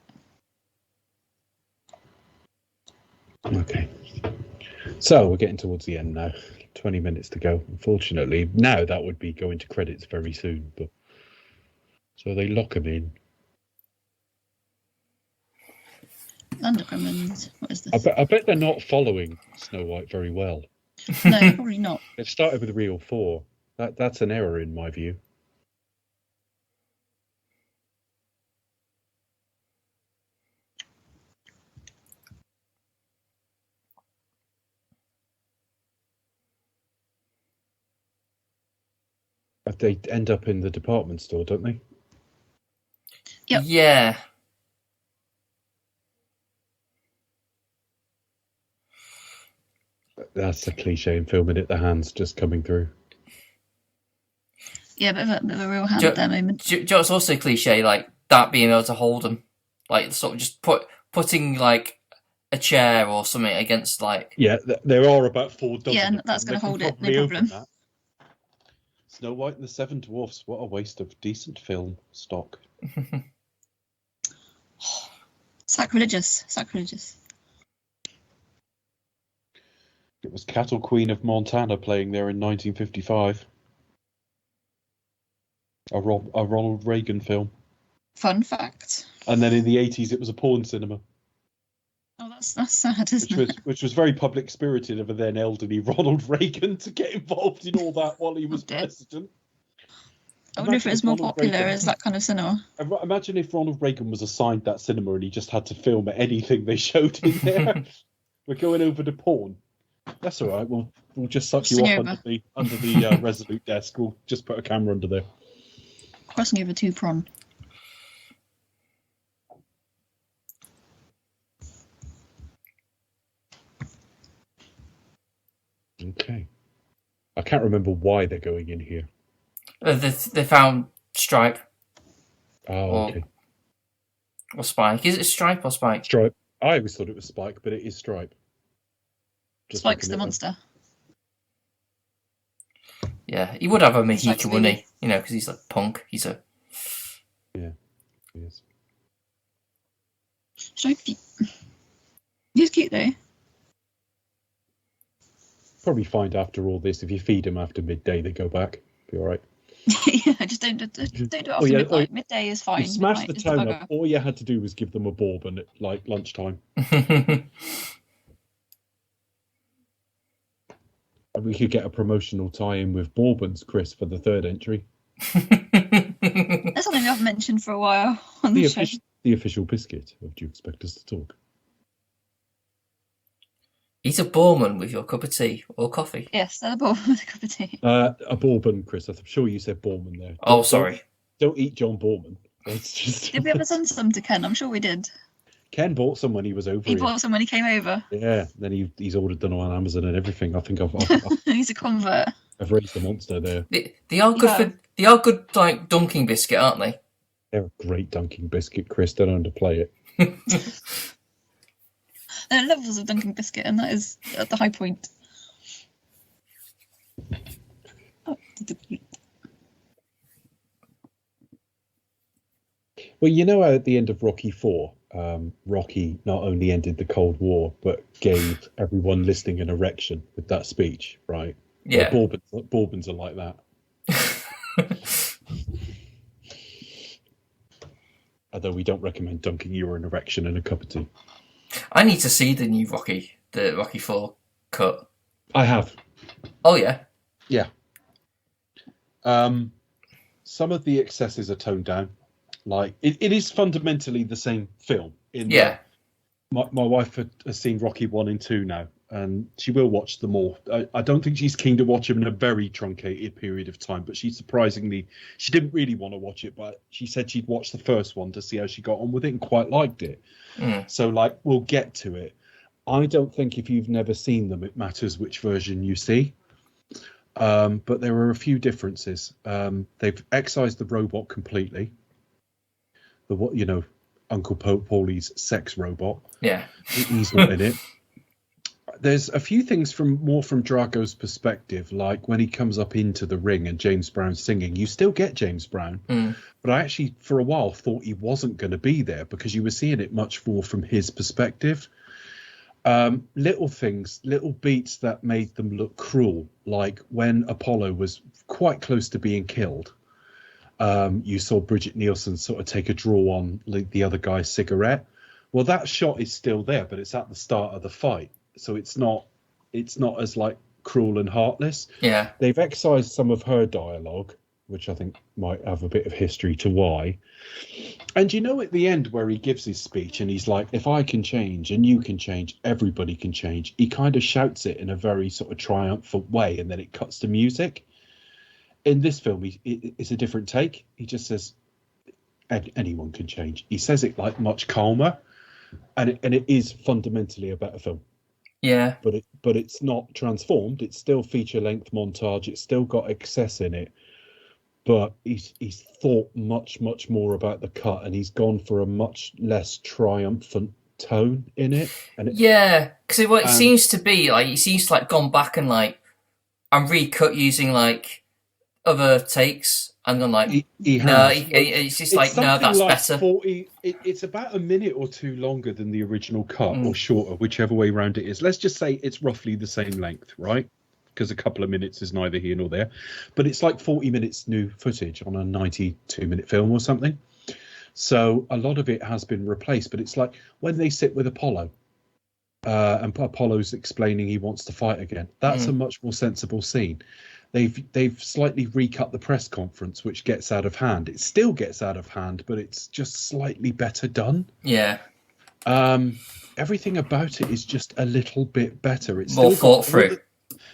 Okay. So we're getting towards the end now. 20 minutes to go. Unfortunately, now that would be going to credits very soon. But so they lock them in. Under Gremlins. What is this? I bet they're not following Snow White very well. No, probably not. They've started with Reel 4. That's an error in my view. But they end up in the department store, don't they? Yep. Yeah. That's a cliche in filming it, the hands just coming through. Yeah, bit of a real hand Jo- at that moment. Do you know it's also cliche, like that being able to hold them, like sort of just putting like a chair or something against like. Yeah, there are about 4 dozen. Yeah, and of that's them. gonna They hold can it, no probably open problem. that. Snow White and the Seven Dwarfs. What a waste of decent film stock. Sacrilegious. Sacrilegious. It was Cattle Queen of Montana playing there in 1955. A Ronald Reagan film. Fun fact. And then in the 80s, it was a porn cinema, Oh, that's sad, isn't it? which was very public spirited of a then elderly Ronald Reagan to get involved in all that while he was dead. president. I wonder if it was more Ronald popular Reagan- as that kind of cinema. Imagine if Ronald Reagan was assigned that cinema and he just had to film anything they showed in there. We're going over to porn. That's all right. We'll just suck you Sing off over. under the Resolute desk. We'll just put a camera under there. Crossing over 2 prawn. Okay. I can't remember why they're going in here. They found Stripe Oh, okay. or Spike. Is it Stripe or Spike? Stripe. I always thought it was Spike, but it is Stripe. Spike's the monster. Yeah, he would have a Mohican, wouldn't Spike's he? You know, because he's like punk. He's a... Yeah, he is. Stripe. He's cute though. Probably find after all this, if you feed them after midday, they go back. Be all right. Yeah, just don't do it after midnight. Midday is fine. You smash the Midnight is tone bugger. up. All you had to do was give them a bourbon at like lunchtime. And we could get a promotional tie-in with bourbons, Chris, for the third entry. That's something we haven't mentioned for a while on the show. The official biscuit of Do You Expect Us to Talk? Eat a Bourne with your cup of tea or coffee. Yes, a bowl with a cup of tea. A bourbon, Chris. I'm sure you said Bourne there. Oh, sorry. Don't eat John Bourne. It's just... Did we ever send some to Ken? I'm sure we did. Ken bought some when he was over He here. bought some when he came over. Yeah, then he's ordered them on Amazon and everything. I think I've He's a convert. raised the monster there. They are good they are good like dunking biscuit, aren't they? They're a great dunking biscuit, Chris. Don't underplay it. There are levels of dunking biscuit, and that is at the high point. Well, you know how at the end of Rocky IV, Rocky not only ended the Cold War, but gave everyone listening an erection with that speech, right? Yeah. Well, Bourbons are like that. Although we don't recommend dunking your erection in a cup of tea. I need to see the new Rocky 4 cut. I have. Oh yeah. Yeah. Some of the excesses are toned down. Like it is fundamentally the same film. My wife has seen Rocky 1 and 2 now, and she will watch them all. I don't think she's keen to watch them in a very truncated period of time, but she didn't really want to watch it, but she said she'd watch the first one to see how she got on with it and quite liked it. So like we'll get to it. I don't think if you've never seen them it matters which version you see. But there are a few differences. They've excised the robot completely. Uncle Paulie's sex robot. Yeah. He's not in it. There's a few things from Drago's perspective, like when he comes up into the ring and James Brown's singing, you still get James Brown. But I actually, for a while, thought he wasn't going to be there because you were seeing it much more from his perspective. Little things, little beats that made them look cruel, like when Apollo was quite close to being killed. You saw Bridget Nielsen sort of take a draw on the other guy's cigarette. Well, that shot is still there, but it's at the start of the fight, so it's not as like cruel and heartless. Yeah, they've excised some of her dialogue, which I think might have a bit of history to why. And at the end where he gives his speech and he's like, if I can change and you can change, everybody can change. He kind of shouts it in a very sort of triumphant way, and then it cuts to music. In this film, it's a different take. He just says, anyone can change. He says it like much calmer, and it is fundamentally a better film. Yeah. But it's not transformed. It's still feature-length montage. It's still got excess in it. But he's thought much, much more about the cut, and he's gone for a much less triumphant tone in it. Because it seems to be like he seems to like gone back and like and recut using like other takes and gone like it's just like no, that's like better. 40, it's about a minute or two longer than the original cut, or shorter, whichever way round it is. Let's just say it's roughly the same length, right? Because a couple of minutes is neither here nor there, but it's like 40 minutes new footage on a 92-minute film or something. So a lot of it has been replaced, but it's like when they sit with Apollo and Apollo's explaining he wants to fight again. That's a much more sensible scene. They've slightly recut the press conference, which gets out of hand. It still gets out of hand, but it's just slightly better done. Yeah. Everything about it is just a little bit better. It's more thought through.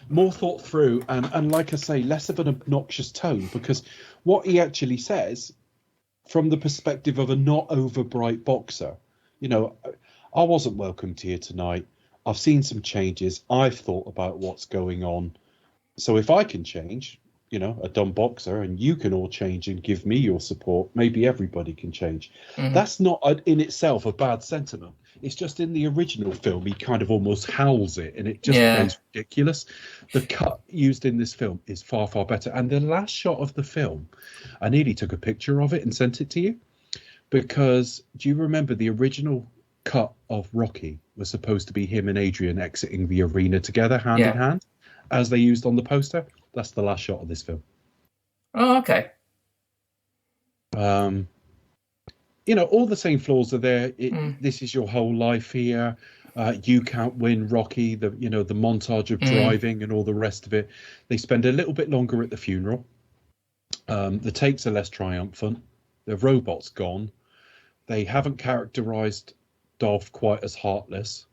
More thought through, and like I say, less of an obnoxious tone, because what he actually says, from the perspective of a not over bright boxer, I wasn't welcomed here tonight. I've seen some changes. I've thought about what's going on. So if I can change, you know, a dumb boxer, and you can all change and give me your support, maybe everybody can change. Mhm. That's not in itself a bad sentiment. It's just in the original film, he kind of almost howls it, and it just plays ridiculous. The cut used in this film is far, far better. And the last shot of the film, I nearly took a picture of it and sent it to you, because do you remember the original cut of Rocky was supposed to be him and Adrian exiting the arena together, hand in hand, as they used on the poster? That's the last shot of this film. Oh, okay. You know, all the same flaws are there. This is your whole life here. You can't win, Rocky. The montage of driving and all the rest of it. They spend a little bit longer at the funeral. The takes are less triumphant. The robot's gone. They haven't characterized Dolph quite as heartless.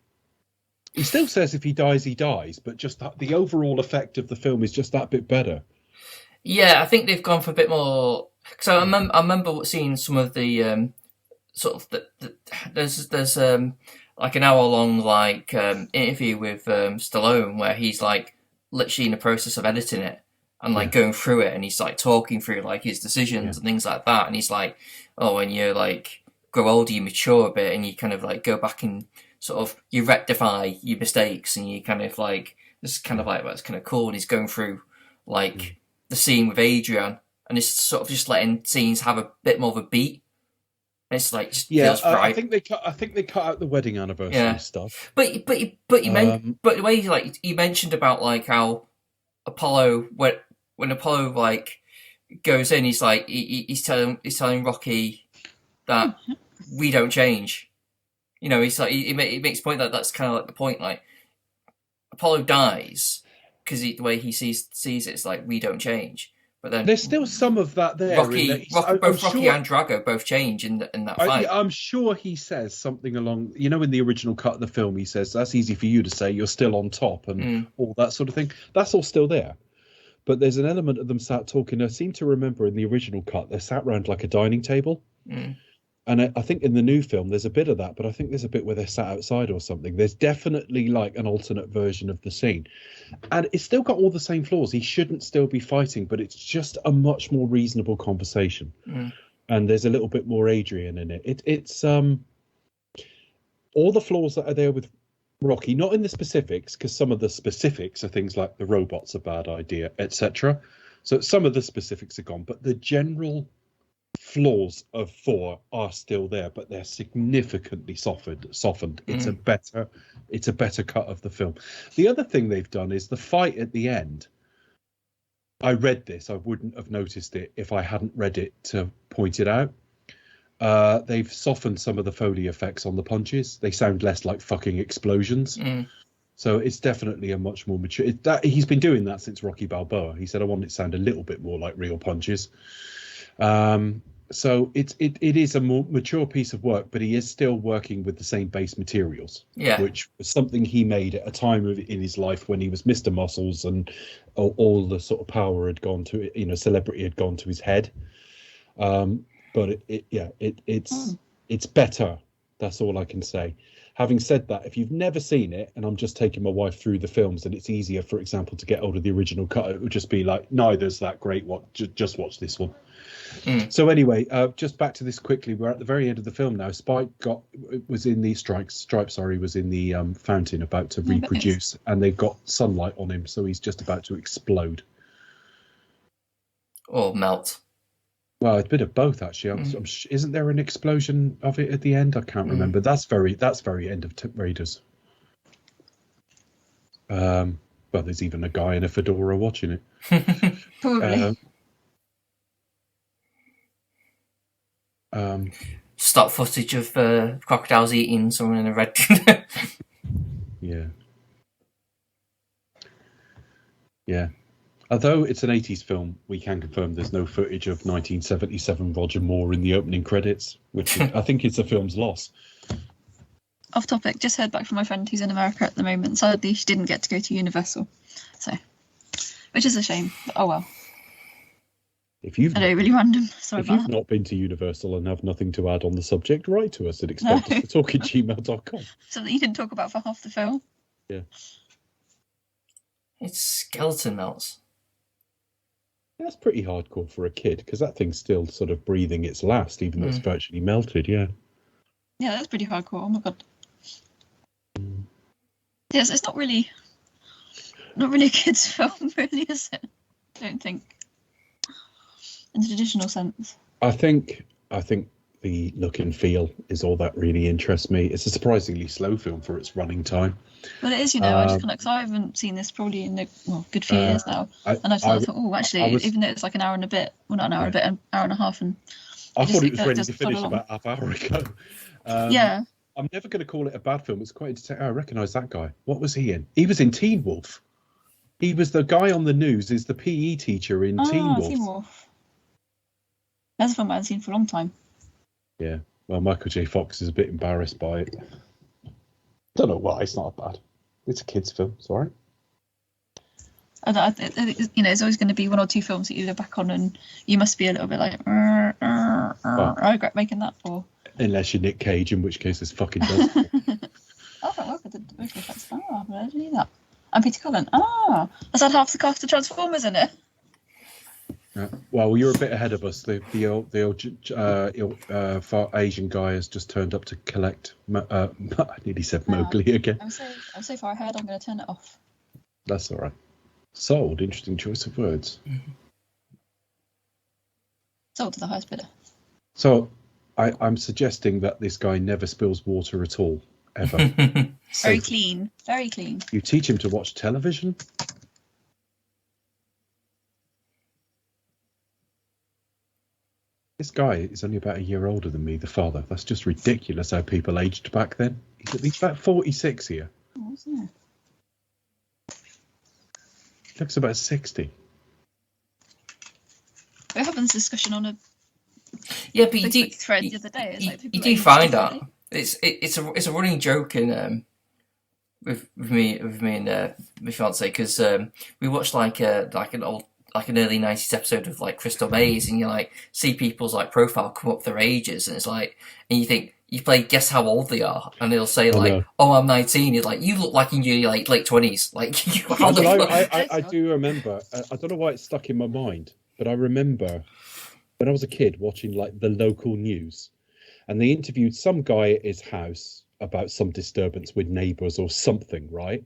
He still says if he dies, he dies, but just the overall effect of the film is just that bit better. Yeah, I think they've gone for a bit more. So I remember seeing some of the there's like an hour long interview with Stallone where he's like literally in the process of editing it and like going through it, and he's like talking through like his decisions and things like that, and he's like, oh, when you like grow older, you mature a bit, and you kind of like go back and sort of you rectify your mistakes, and you kind of like it's kind of like that's kind of cool. And he's going through like the scene with Adrian, and it's sort of just letting scenes have a bit more of a beat. It's like just feels right. I think they cut out the wedding anniversary stuff. But the way you mentioned about like how Apollo when Apollo like goes in, he's like he's telling Rocky that we don't change. You know, he's like he makes a point that that's kind of like the point. Like Apollo dies because the way he sees it, it's like we don't change. But then there's still some of that there. Rocky and Drago both change in that fight. I'm sure he says something along, you know, in the original cut of the film, he says, that's easy for you to say, you're still on top and all that sort of thing. That's all still there. But there's an element of them sat talking. I seem to remember in the original cut, they're sat around like a dining table. And I think in the new film, there's a bit of that, but I think there's a bit where they're sat outside or something. There's definitely like an alternate version of the scene. And it's still got all the same flaws. He shouldn't still be fighting, but it's just a much more reasonable conversation. And there's a little bit more Adrian in it. It's all the flaws that are there with Rocky, not in the specifics, because some of the specifics are things like the robot's a bad idea, etc. So some of the specifics are gone, but the general flaws of 4 are still there, but they're significantly softened. It's a better cut of the film. The other thing they've done is the fight at the end. I read this, I wouldn't have noticed it if I hadn't read it to point it out. They've softened some of the Foley effects on the punches. They sound less like fucking explosions. So it's definitely a much more mature. He's been doing that since Rocky Balboa. He said, I want it to sound a little bit more like real punches. So it is a more mature piece of work, but he is still working with the same base materials, which was something he made at a time in his life when he was Mr. Muscles and all the sort of power had gone to, you know, celebrity had gone to his head. But it's better. That's all I can say. Having said that, if you've never seen it, and I'm just taking my wife through the films, and it's easier, for example, to get hold of the original cut, it would just be like, neither's that great. Just watch this one. So anyway, just back to this quickly. We're at the very end of the film now. Spike was in the was in the fountain about to reproduce, and they've got sunlight on him, so he's just about to explode or melt. Well, it's a bit of both, actually. Isn't there an explosion of it at the end? I can't remember. That's very end of Raiders. Well, there's even a guy in a fedora watching it. Probably. Stock footage of crocodiles eating someone in a red. Yeah. Although it's an 80s film, we can confirm there's no footage of 1977 Roger Moore in the opening credits, which I think is the film's loss. Off topic, just heard back from my friend who's in America at the moment. Sadly, she didn't get to go to Universal, which is a shame. But oh well. Really random. Sorry if about you've that. not been to Universal and have nothing to add on the subject, write to us at expectustotalk@gmail.com. Something you didn't talk about for half the film. Yeah. It's skeleton melts. That's pretty hardcore for a kid, because that thing's still sort of breathing its last, even though it's virtually melted. Yeah. Yeah, that's pretty hardcore. Oh my god. Yes, it's not really a kids' film, really, is it? I don't think, in the traditional sense. I think the look and feel is all that really interests me. It's a surprisingly slow film for its running time. But it is, I just kind of, 'cause I haven't seen this probably in a good few years now, and I thought, oh, actually, even though it's like an hour and a bit, well, not an hour and a bit, an hour and a half, and I thought it was ready to finish about half hour ago. Yeah. I'm never going to call it a bad film. It's quite entertaining. I recognise that guy. What was he in? He was in Teen Wolf. He was the guy on the news, is the PE teacher in Teen Wolf. Teen Wolf. That's a film I haven't seen for a long time. Yeah. Well, Michael J. Fox is a bit embarrassed by it. Don't know why. It's not bad. It's a kids' film. It's all right. There's always going to be one or two films that you look back on and you must be a little bit like, I regret making that. Or unless you're Nick Cage, in which case it's fucking does. Oh, Frank Welker did the visual effects. I didn't know that. And Peter Cullen. That's had half the cast of Transformers in it. Well, you're a bit ahead of us. The old far Asian guy has just turned up to collect. I nearly said Mowgli again. I'm so far ahead. I'm going to turn it off. That's all right. Sold. Interesting choice of words. Sold to the highest bidder. So, I'm suggesting that this guy never spills water at all, ever. Very clean. Very clean. You teach him to watch television. This guy is only about a year older than me, the father. That's just ridiculous how people aged back then. He's about 46 here. Oh, isn't it? Looks about 60. We were having this discussion on a but you do thread the other day. It's you, like you do find that it's a running joke in with me and my fiance, because we watched like an early 90s episode of like Crystal Maze, and you like see people's like profile come up their ages, and it's like, and you think, you play guess how old they are, and they'll say like, "Oh, I'm 19." You're like, you look like in your like late 20s. Like, how the fuck? I do remember. I don't know why it's stuck in my mind, but I remember when I was a kid watching like the local news, and they interviewed some guy at his house about some disturbance with neighbours or something, right?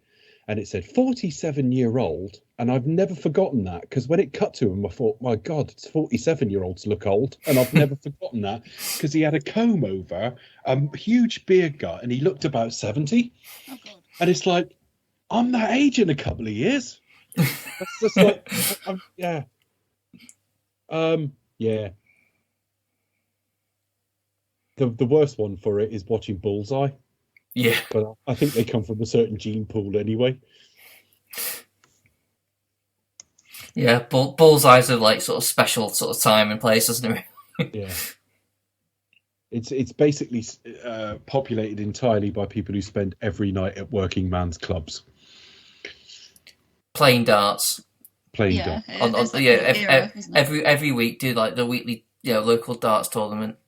And it said 47-year-old, and I've never forgotten that, because when it cut to him, I thought, my God, it's 47-year-olds look old, and I've never forgotten that, because he had a comb over, a huge beard gut, and he looked about 70. Oh, God. And it's like, I'm that age in a couple of years. That's just like, yeah. Yeah. The worst one for it is watching Bullseye. Yeah. But I think they come from a certain gene pool anyway. Yeah, Bullseyes are like sort of special sort of time and place, isn't it? Yeah. It's basically populated entirely by people who spend every night at working man's clubs. Playing darts. Darts. Every week do like the weekly local darts tournament.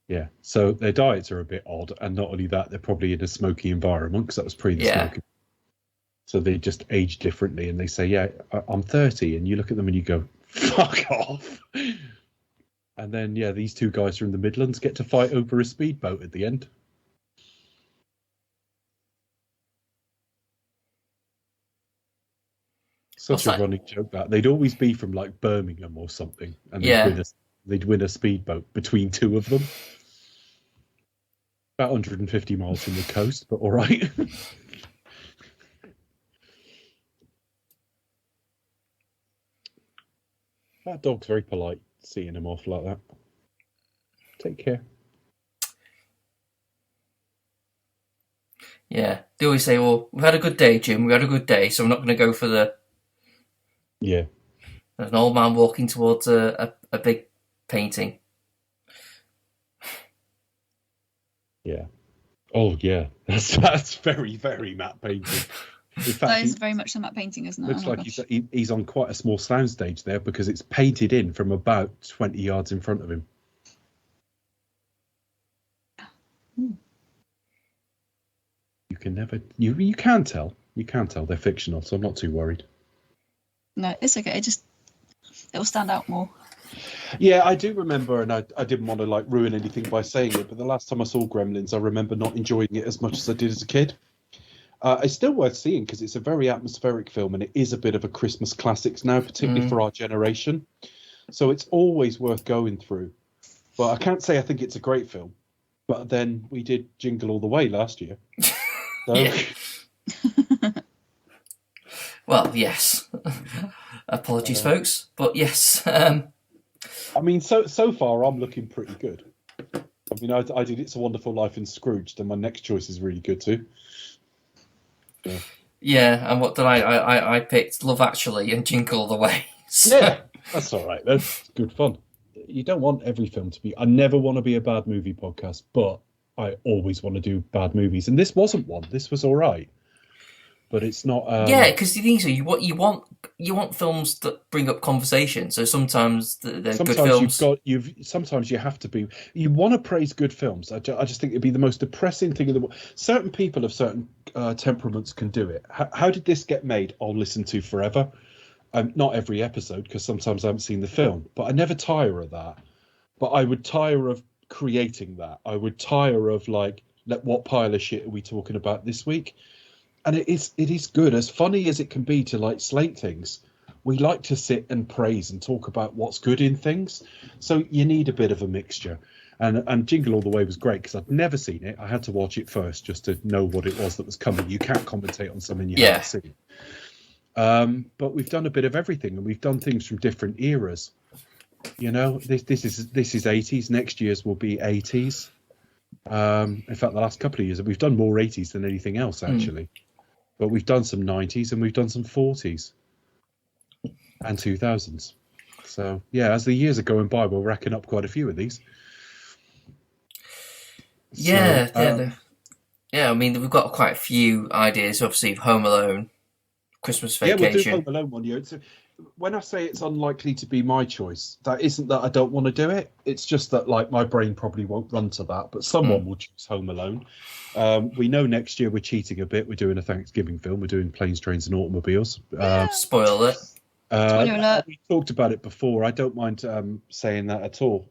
Yeah, so their diets are a bit odd, and not only that, they're probably in a smoky environment, because that was pre the smoking. So they just age differently, and they say, "Yeah, I'm 30," and you look at them and you go, "Fuck off." And then, these two guys from the Midlands get to fight over a speedboat at the end. Such a running joke that they'd always be from like Birmingham or something, and they'd win a speedboat between two of them. About 150 miles from the coast, but all right. That dog's very polite, seeing him off like that. Take care. Yeah, they always say, "Well, we've had a good day, Jim. We had a good day, so we're not going to go for the." Yeah. There's an old man walking towards a big painting. Yeah. Oh, yeah. That's very, very matte painting. In fact, That is very much a matte painting, isn't it? Looks like he's on quite a small soundstage there, because it's painted in from about 20 yards in front of him. You can never... You can tell. You can tell they're fictional, so I'm not too worried. No, it's okay. It'll stand out more. Yeah, I do remember, and I didn't want to like ruin anything by saying it, but the last time I saw Gremlins, I remember not enjoying it as much as I did as a kid. It's still worth seeing because it's a very atmospheric film, and it is a bit of a Christmas classics now, particularly for our generation. So it's always worth going through. But I can't say I think it's a great film. But then we did Jingle All the Way last year. So... Yeah. Well, yes. Apologies, folks, but yes. I mean, so far I'm looking pretty good. I mean, I did It's a Wonderful Life and Scrooged, and my next choice is really good too. Yeah. Yeah, and what did I picked Love Actually and Jingle All the Way. So. Yeah, that's all right. That's good fun. You don't want every film to be... I never want to be a bad movie podcast, but I always want to do bad movies. And this wasn't one. This was all right. But it's not... Yeah, because the thing is, you want films that bring up conversation. So sometimes they're good films. Sometimes you have to be... You want to praise good films. I just think it'd be the most depressing thing in the world. Certain people of certain temperaments can do it. How did this get made? I'll listen to forever. Not every episode, because sometimes I haven't seen the film. But I never tire of that. But I would tire of creating that. I would tire of, like, what pile of shit are we talking about this week? And it is good. As funny as it can be to like slate things, we like to sit and praise and talk about what's good in things. So you need a bit of a mixture. And Jingle All the Way was great because I'd never seen it. I had to watch it first just to know what it was that was coming. You can't commentate on something you haven't seen. But we've done a bit of everything, and we've done things from different eras. You know, this is 80s. Next year's will be 80s. In fact, the last couple of years we've done more 80s than anything else actually. But we've done some 90s and we've done some 40s and 2000s. So, yeah, as the years are going by, we're racking up quite a few of these. Yeah, I mean, we've got quite a few ideas. Obviously, Home Alone, Christmas Vacation. Yeah, we'll do Home Alone one year. When I say it's unlikely to be my choice, that isn't that I don't want to do it. It's just that, like, my brain probably won't run to that. But someone will choose Home Alone. We know next year we're cheating a bit. We're doing a Thanksgiving film. We're doing Planes, Trains and Automobiles. Spoil it. Spoiler alert. We talked about it before. I don't mind saying that at all.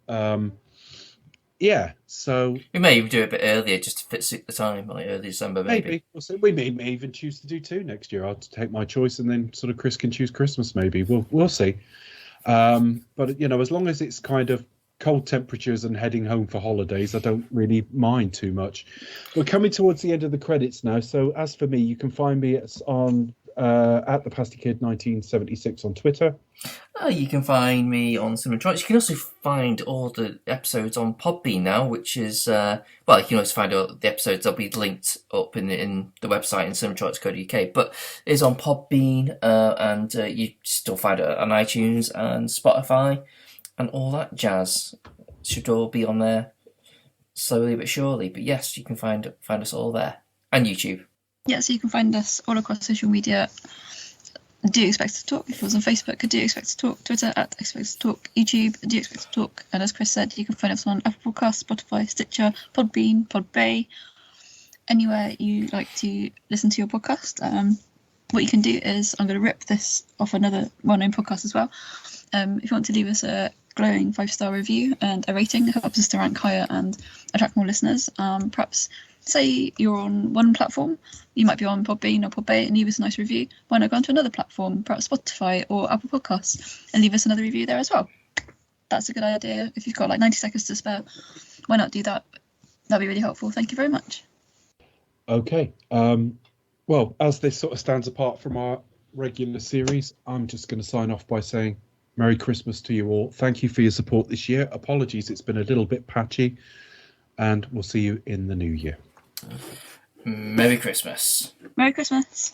Yeah, so... We may even do it a bit earlier just to fit suit the time, like early December maybe. We may even choose to do 2 next year. I'll take my choice and then sort of Chris can choose Christmas maybe. We'll see. But, you know, as long as it's kind of cold temperatures and heading home for holidays, I don't really mind too much. We're coming towards the end of the credits now. So as for me, you can find me on at the Pasty Kid 1976 on Twitter. You can find me on Cinematronics. You can also find all the episodes on Podbean now, which is you can also find all the episodes. They'll be linked up in the website in cinematronics.co.uk, but it's on Podbean, and you still find it on iTunes and Spotify and all that jazz. Should all be on there slowly but surely. But yes, you can find us all there, and YouTube. Yeah, so you can find us all across social media. Do Expect to Talk. If it was on Facebook, Do Expect to Talk. Twitter, at Expect to Talk. YouTube, Do Expect to Talk. And as Chris said, you can find us on Apple Podcasts, Spotify, Stitcher, Podbean, Podbay, anywhere you like to listen to your podcast. What you can do is, I'm going to rip this off another well-known podcast as well. If you want to leave us a glowing 5-star review and a rating, it helps us to rank higher and attract more listeners. Perhaps say you're on one platform, you might be on Podbean or Podbay, and leave us a nice review. Why not go onto another platform, perhaps Spotify or Apple Podcasts, and leave us another review there as well? That's a good idea. If you've got like 90 seconds to spare, why not do that? That'd be really helpful. Thank you very much. Okay. Well, as this sort of stands apart from our regular series, I'm just going to sign off by saying Merry Christmas to you all. Thank you for your support this year. Apologies, it's been a little bit patchy, and we'll see you in the new year. Merry Christmas. Merry Christmas.